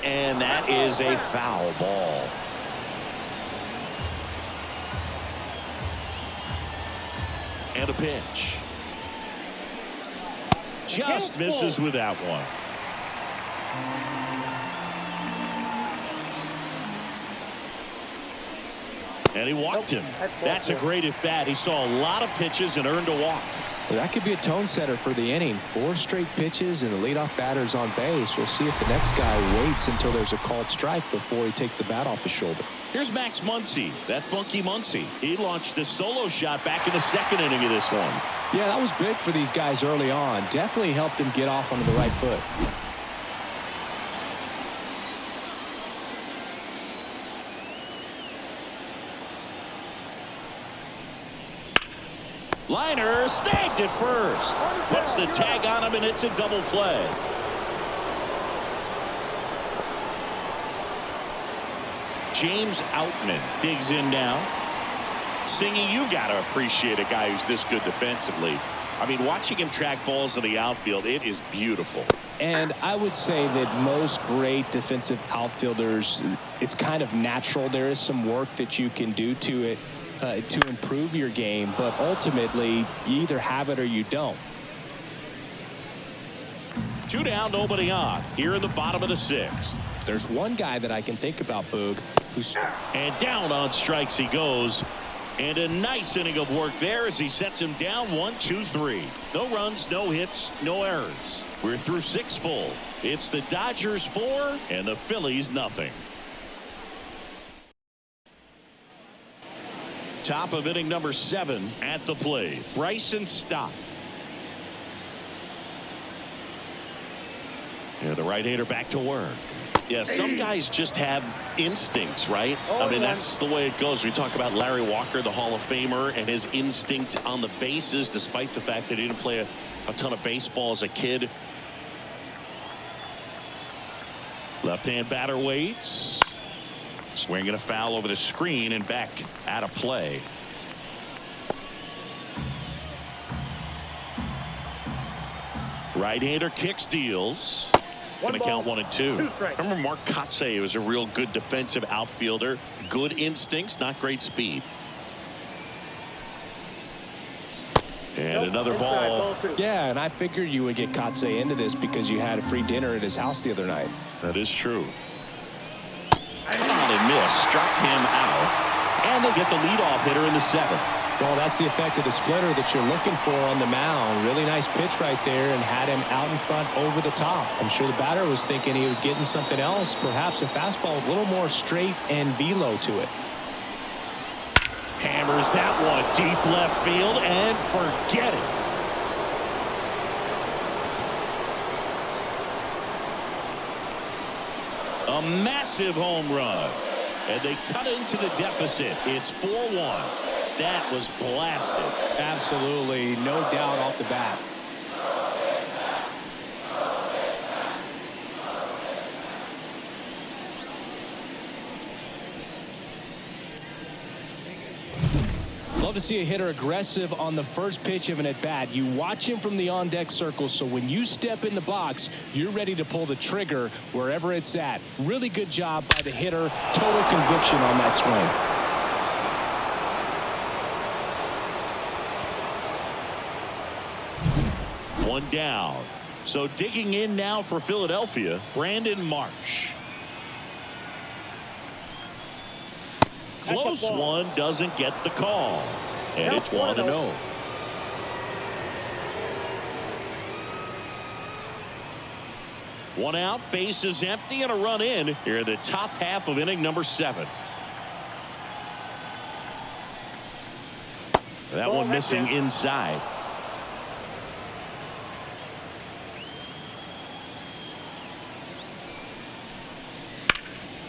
And that is a foul ball. And a pitch. Just misses with that one. And he walked him. That's a great at bat. He saw a lot of pitches and earned a walk. Well, that could be a tone setter for the inning. 4 straight pitches and the leadoff batter's on base. We'll see if the next guy waits until there's a called strike before he takes the bat off his shoulder. Here's Max Muncy, that funky Muncy. He launched a solo shot back in the 2nd inning of this one. Yeah, that was big for these guys early on. Definitely helped them get off onto the right foot. Liner snagged at first. Puts the tag on him, and it's a double play. James Outman digs in now. Singy, you got to appreciate a guy who's this good defensively. I mean, watching him track balls in the outfield, it is beautiful. And I would say that most great defensive outfielders, it's kind of natural. There is some work that you can do to it to improve your game, but ultimately you either have it or you don't. 2 down, nobody on here in the bottom of the 6th. There's one guy that I can think about, Boog, who's and down on strikes he goes. And a nice inning of work there as he sets him down 1-2-3. No runs, no hits, no errors. We're through 6 full. It's the Dodgers 4 and the Phillies nothing. Top of inning number 7 at the plate. Bryson Stott. Yeah, the right-hander back to work. Yeah, some guys just have instincts, right? I mean, that's the way it goes. We talk about Larry Walker, the Hall of Famer, and his instinct on the bases, despite the fact that he didn't play a ton of baseball as a kid. Left-hand batter waits. Swinging a foul over the screen and back out of play. Right-hander kicks, deals. Going to count 1-2. Remember Mark Kotsay was a real good defensive outfielder. Good instincts, not great speed. And another ball. Yeah, and I figured you would get Kotsay into this because you had a free dinner at his house the other night. That is true. Cut on and miss. Struck him out. And they get the leadoff hitter in the 7th. Well, that's the effect of the splitter that you're looking for on the mound. Really nice pitch right there and had him out in front over the top. I'm sure the batter was thinking he was getting something else, perhaps a fastball a little more straight and velo to it. Hammers that one deep left field and forget it. A massive home run. And they cut into the deficit. It's 4-1. That was blasted. Absolutely. No doubt off the bat. Love to see a hitter aggressive on the first pitch of an at-bat. You watch him from the on-deck circle, so when you step in the box, you're ready to pull the trigger wherever it's at. Really good job by the hitter. Total conviction on that swing. One down. So digging in now for Philadelphia, Brandon Marsh. Close one, doesn't get the call. And it's 1-0. One out, bases empty, and a run in here in the top half of inning number 7. That one missing inside.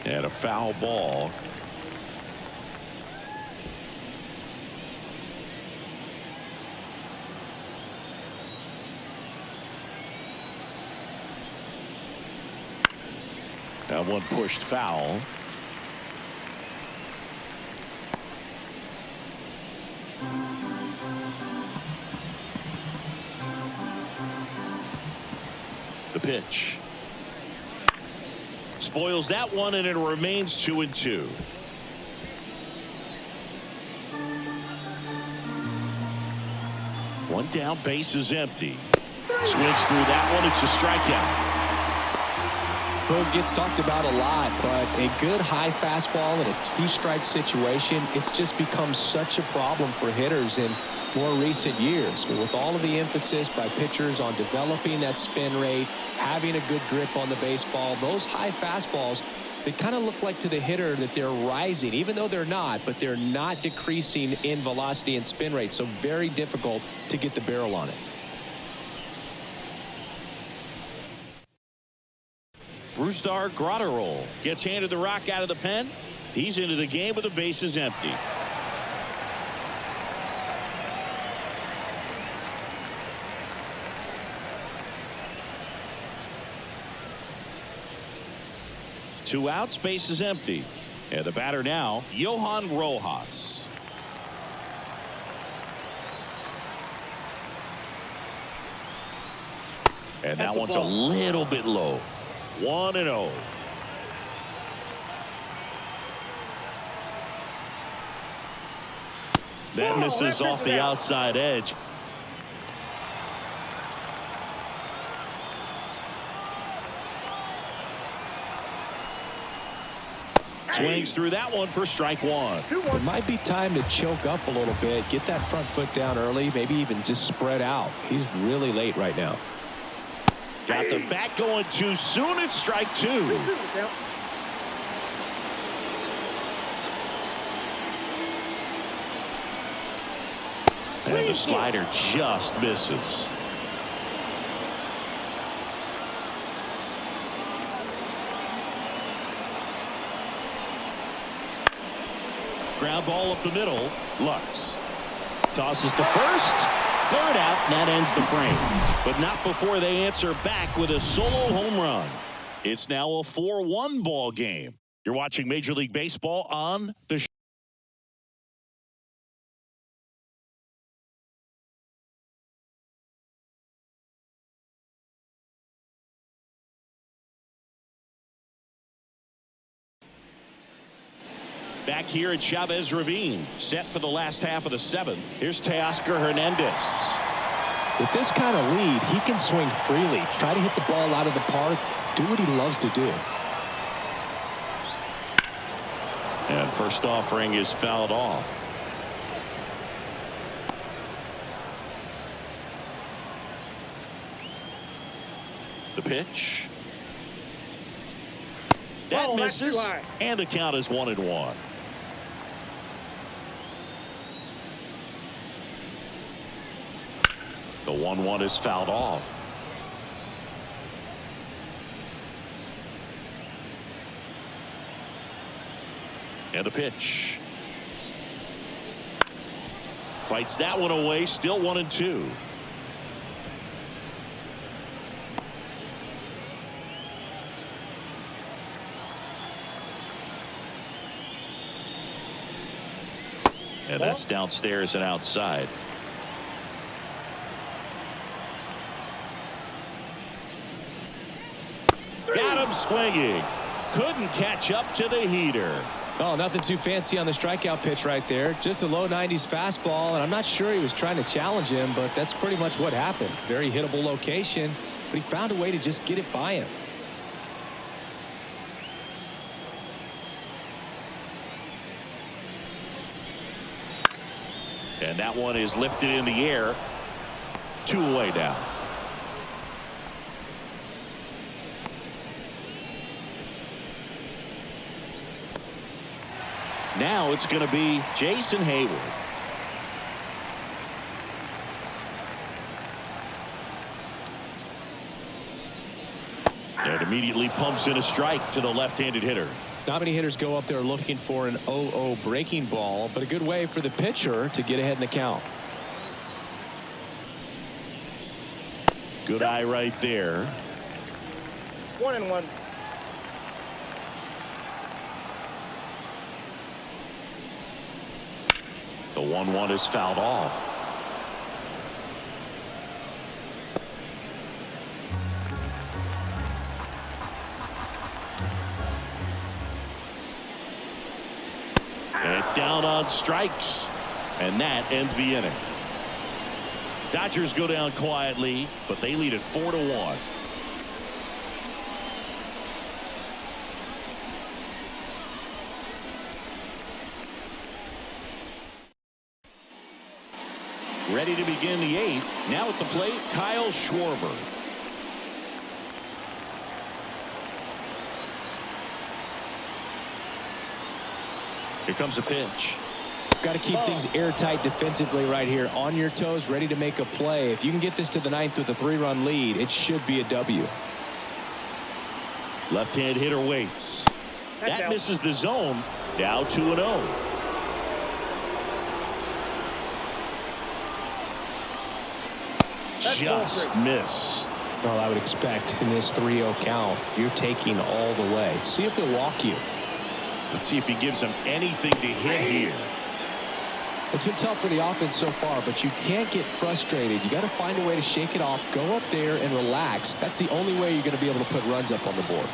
And a foul ball. That one pushed foul. The pitch. Spoils that one, and it remains 2-2. One down, base is empty. Swings through that one. It's a strikeout. Boog gets talked about a lot, but a good high fastball in a 2-strike situation, it's just become such a problem for hitters in more recent years. But with all of the emphasis by pitchers on developing that spin rate, having a good grip on the baseball, those high fastballs, they kind of look like to the hitter that they're rising, even though they're not, but they're not decreasing in velocity and spin rate. So very difficult to get the barrel on it. Brusdar Graterol gets handed the rock out of the pen. He's into the game with the bases empty. Two outs, bases empty. And the batter now, Johan Rojas. And that one's a little bit low. 1-0. That misses off the outside edge. Swings through that one for strike one. It might be time to choke up a little bit, get that front foot down early, maybe even just spread out. He's really late right now. Got the bat going too soon. It's strike two. And the slider just misses. Ground ball up the middle. Lux tosses to first. Third out, and that ends the frame. But not before they answer back with a solo home run. It's now a 4-1 ball game. You're watching Major League Baseball on the Back here at Chavez Ravine, set for the last half of the 7th. Here's Teoscar Hernandez. With this kind of lead, he can swing freely, try to hit the ball out of the park, do what he loves to do. And first offering is fouled off. The pitch. That misses, and the count is 1-1. The 1-1 is fouled off. And a pitch. Fights that one away. Still 1-2. And that's downstairs and outside. Got him swinging. Couldn't catch up to the heater. Oh, nothing too fancy on the strikeout pitch right there. Just a low 90s fastball, and I'm not sure he was trying to challenge him, but that's pretty much what happened. Very hittable location, but he found a way to just get it by him. And that one is lifted in the air. 2 away now. Now it's going to be Jason Hayward. And immediately pumps in a strike to the left-handed hitter. Not many hitters go up there looking for an 0-0 breaking ball, but a good way for the pitcher to get ahead in the count. Good eye right there. 1-1. The 1-1 is fouled off. And down on strikes. And that ends the inning. Dodgers go down quietly, but they lead at 4-1. Ready to begin the 8th. Now at the plate, Kyle Schwarber. Here comes a pitch. Got to keep things airtight defensively right here. On your toes, ready to make a play. If you can get this to the 9th with a 3-run lead, it should be a W. Left-hand hitter waits. That misses the zone. Now 2-0. Just missed. Well, I would expect in this 3-0 count, you're taking all the way. See if he'll walk you. Let's see if he gives him anything to hit here. It's been tough for the offense so far, but you can't get frustrated. You got to find a way to shake it off, go up there and relax. That's the only way you're going to be able to put runs up on the board.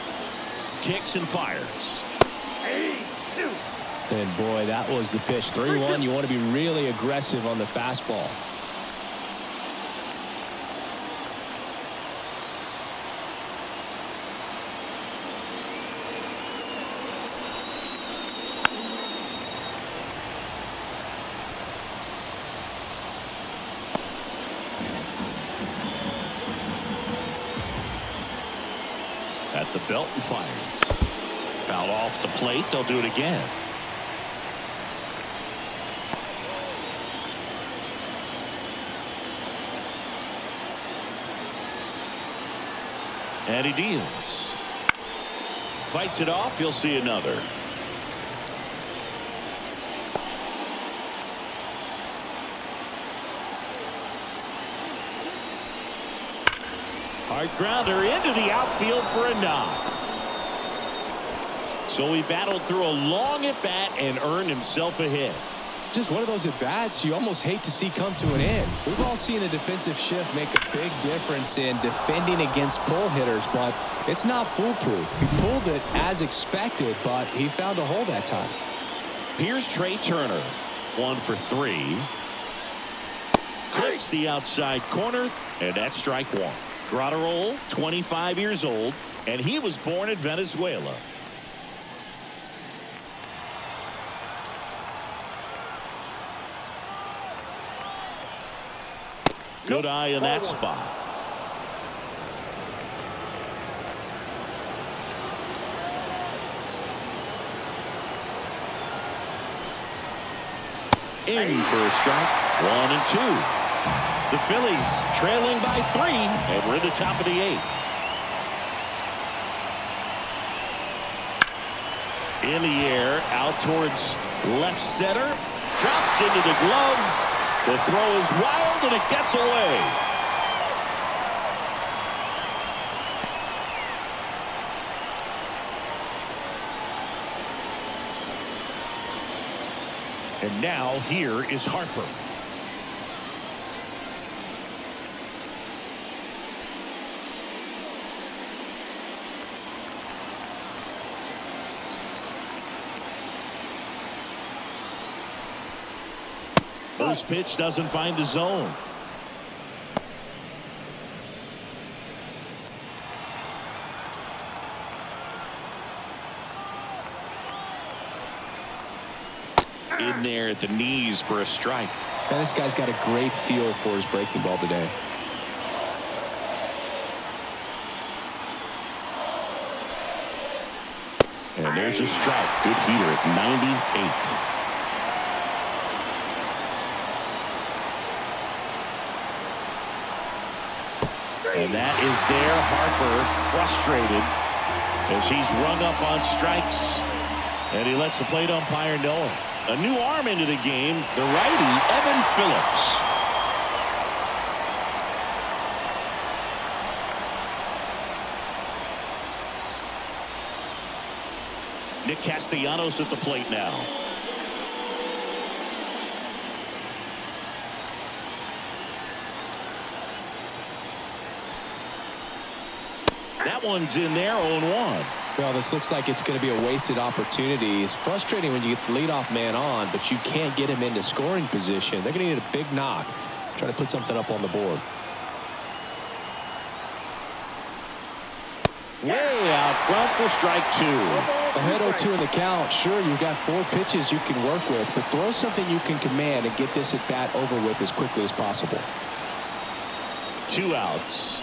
Kicks and fires. And boy, that was the pitch. 3-1. You want to be really aggressive on the fastball. At the belt and fires. Foul off the plate. They'll do it again. And he deals. Fights it off. You'll see another. Hard grounder into the outfield for a knock. So he battled through a long at bat and earned himself a hit. Just one of those at bats you almost hate to see come to an end. We've all seen the defensive shift make a big difference in defending against pull hitters, but it's not foolproof. He pulled it as expected, but he found a hole that time. Here's Trey Turner. 1 for 3. Hits the outside corner, and that's strike 1. Graterol, 25 years old, and he was born in Venezuela. Good eye in that spot. In for a strike. 1-2. The Phillies trailing by 3, and we're at the top of the 8th. In the air, out towards left center. Drops into the glove. The throw is wild, and it gets away. And now here is Harper. First pitch doesn't find the zone. In there at the knees for a strike. And this guy's got a great feel for his breaking ball today. And there's a strike. Good heater at 98. And that is there. Harper frustrated as he's rung up on strikes. And he lets the plate umpire know it. A new arm into the game, the righty, Evan Phillips. Nick Castellanos at the plate now. That one's in there, 0-1. Well, this looks like it's going to be a wasted opportunity. It's frustrating when you get the leadoff man on, but you can't get him into scoring position. They're going to need a big knock. Try to put something up on the board. Way out front for strike two. Ahead 0-2 in the count. Sure, you've got 4 pitches you can work with, but throw something you can command and get this at bat over with as quickly as possible. 2 outs.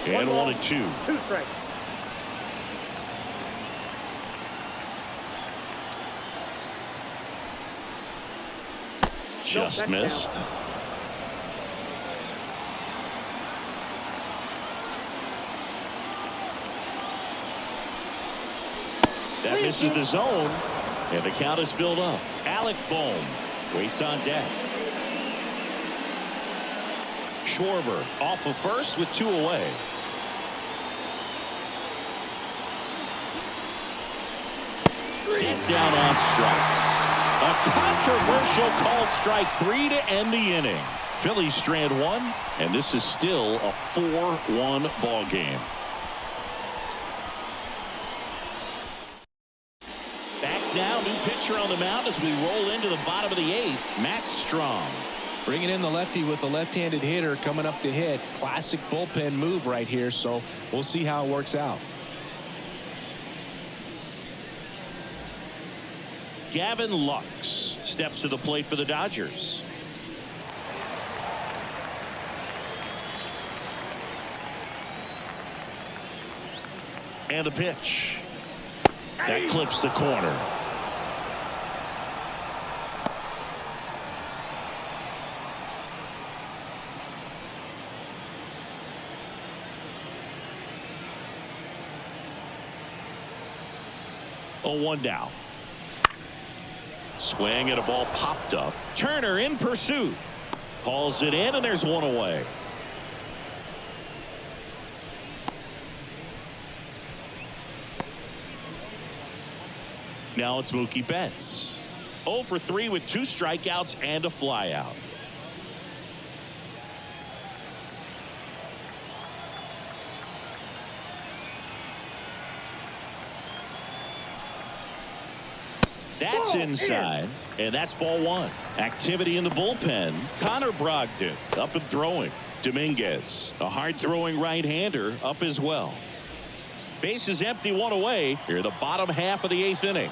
And 1-2. 2 strikes. Just missed. That misses the zone, and the count is filled up. Alec Bohm waits on deck. Schwarber off of first with 2 away. Sent down on strikes. A controversial called strike 3 to end the inning. Phillies strand 1, and this is still a 4-1 ball game. Back now, new pitcher on the mound as we roll into the bottom of the 8th. Matt Strong. Bringing in the lefty with the left-handed hitter coming up to hit. Classic bullpen move right here, so we'll see how it works out. Gavin Lux steps to the plate for the Dodgers. And the pitch. That clips the corner. Oh, 1 down. Swing and a ball popped up. Turner in pursuit. Hauls it in, and there's 1 away. Now it's Mookie Betts. 0 for 3 with 2 strikeouts and a flyout. That's inside, and that's ball 1. Activity in the bullpen. Connor Brogdon up and throwing. Dominguez, a hard-throwing right-hander, up as well. Base is empty, 1 away. Here the bottom half of the 8th inning.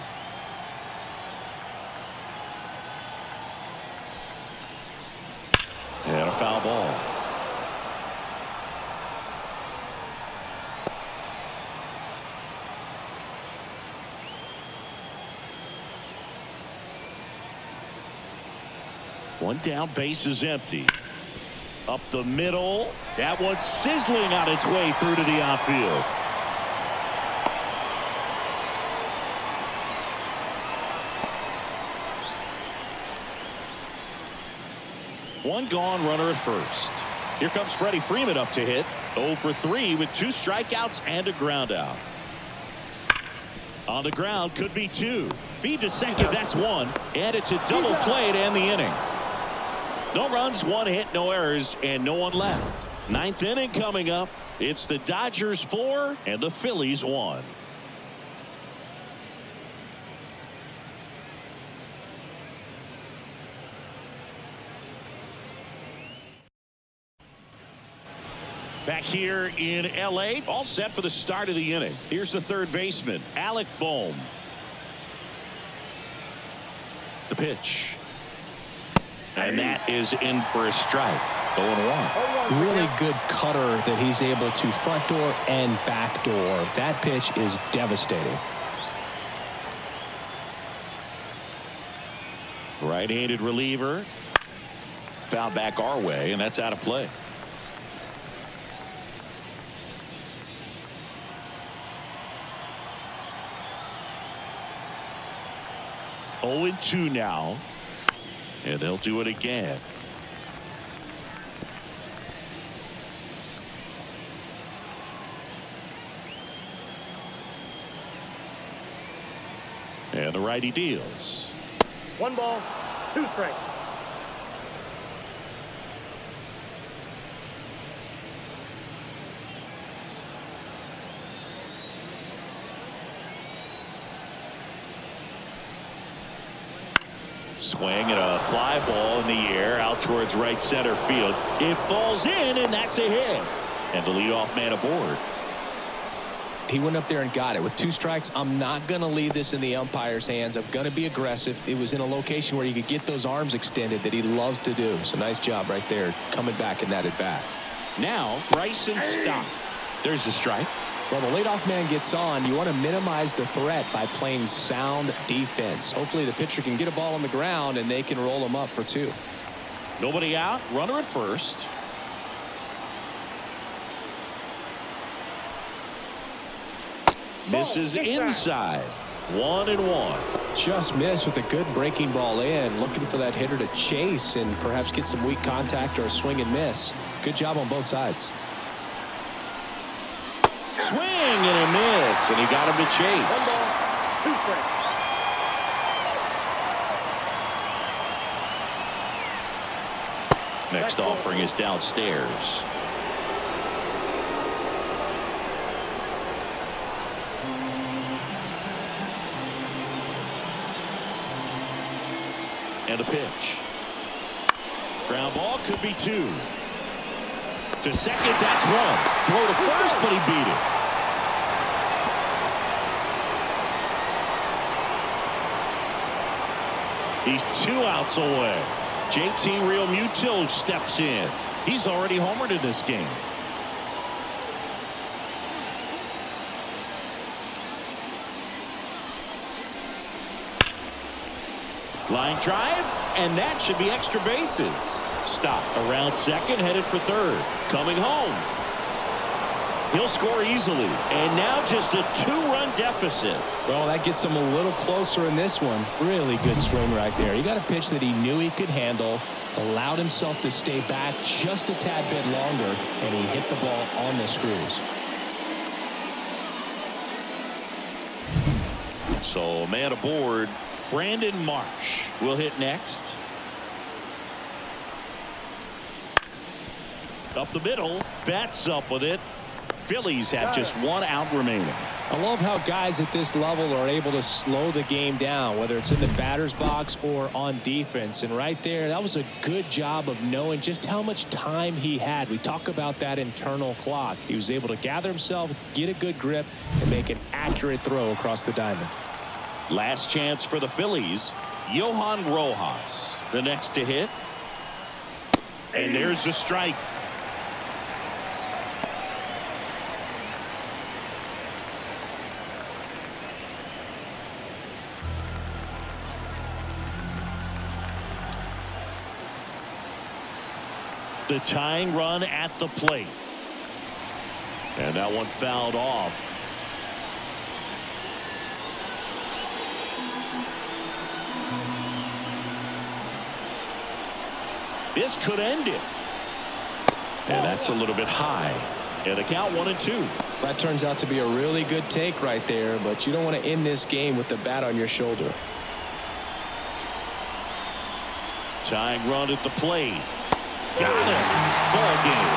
And a foul ball. One down, base is empty. Up the middle. That one's sizzling on its way through to the outfield. One gone, runner at first. Here comes Freddie Freeman up to hit. 0 for 3 with 2 strikeouts and a ground out. On the ground, could be 2. Feed to second, that's 1. And it's a double play to end the inning. No runs, 1 hit, no errors, and no one left. 9th inning coming up. It's the Dodgers 4 and the Phillies 1. Back here in L.A., all set for the start of the inning. Here's the third baseman, Alec Bohm. The pitch. And that is in for a strike. 0-1. Really good cutter that he's able to front door and back door. That pitch is devastating. Right-handed reliever. Foul back our way, and that's out of play. Oh, 2 now. And they'll do it again. And the righty deals. 1 ball, 2 strikes. Swing and a fly ball in the air out towards right center field. It falls in, and that's a hit. And the leadoff man aboard. He went up there and got it with 2 strikes. I'm not going to leave this in the umpire's hands. I'm going to be aggressive. It was in a location where you could get those arms extended that he loves to do. So nice job right there coming back in that at bat. Now Bryson Stott. There's the strike. Well, the leadoff man gets on. You want to minimize the threat by playing sound defense. Hopefully the pitcher can get a ball on the ground and they can roll him up for 2. Nobody out. Runner at first. Misses inside. 1-1. Just missed with a good breaking ball in. Looking for that hitter to chase and perhaps get some weak contact or a swing and miss. Good job on both sides. Swing and a miss, and he got him to chase. 1 ball, 2 strikes. Next offering is downstairs. And a pitch. Ground ball, could be 2. To second, that's 1. Throw to first, but he beat it. He's 2 outs away. JT Realmuto steps in. He's already homered in this game. Line drive, and that should be extra bases. Stop around second, headed for third. Coming home. He'll score easily, and now just a 2-run deficit. Well, that gets him a little closer in this one. Really good swing right there. He got a pitch that he knew he could handle, allowed himself to stay back just a tad bit longer, and he hit the ball on the screws. So, man aboard, Brandon Marsh will hit next. Up the middle, bats up with it. Phillies have just 1 out remaining. I love how guys at this level are able to slow the game down, whether it's in the batter's box or on defense. And right there, that was a good job of knowing just how much time he had. We talk about that internal clock. He was able to gather himself, get a good grip, and make an accurate throw across the diamond. Last chance for the Phillies. Johan Rojas, the next to hit. And there's the strike. The tying run at the plate. And that one fouled off. This could end it. And that's a little bit high. And the count 1-2. That turns out to be a really good take right there, but you don't want to end this game with the bat on your shoulder. Tying run at the plate. Got it. Ball game.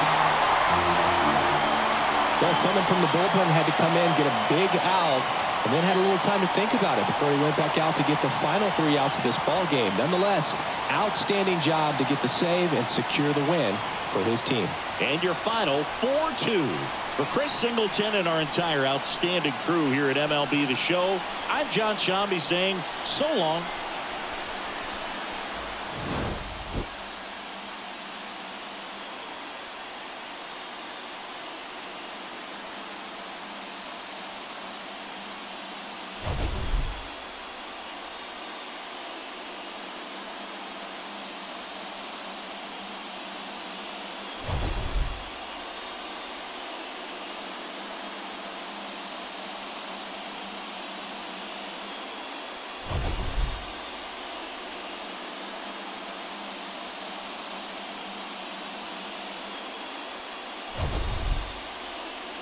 Well, someone from the bullpen had to come in, get a big out, and then had a little time to think about it before he went back out to get the final 3 outs of this ball game. Nonetheless, outstanding job to get the save and secure the win for his team. And your final 4-2. For Chris Singleton and our entire outstanding crew here at MLB The Show, I'm John Shambi saying so long.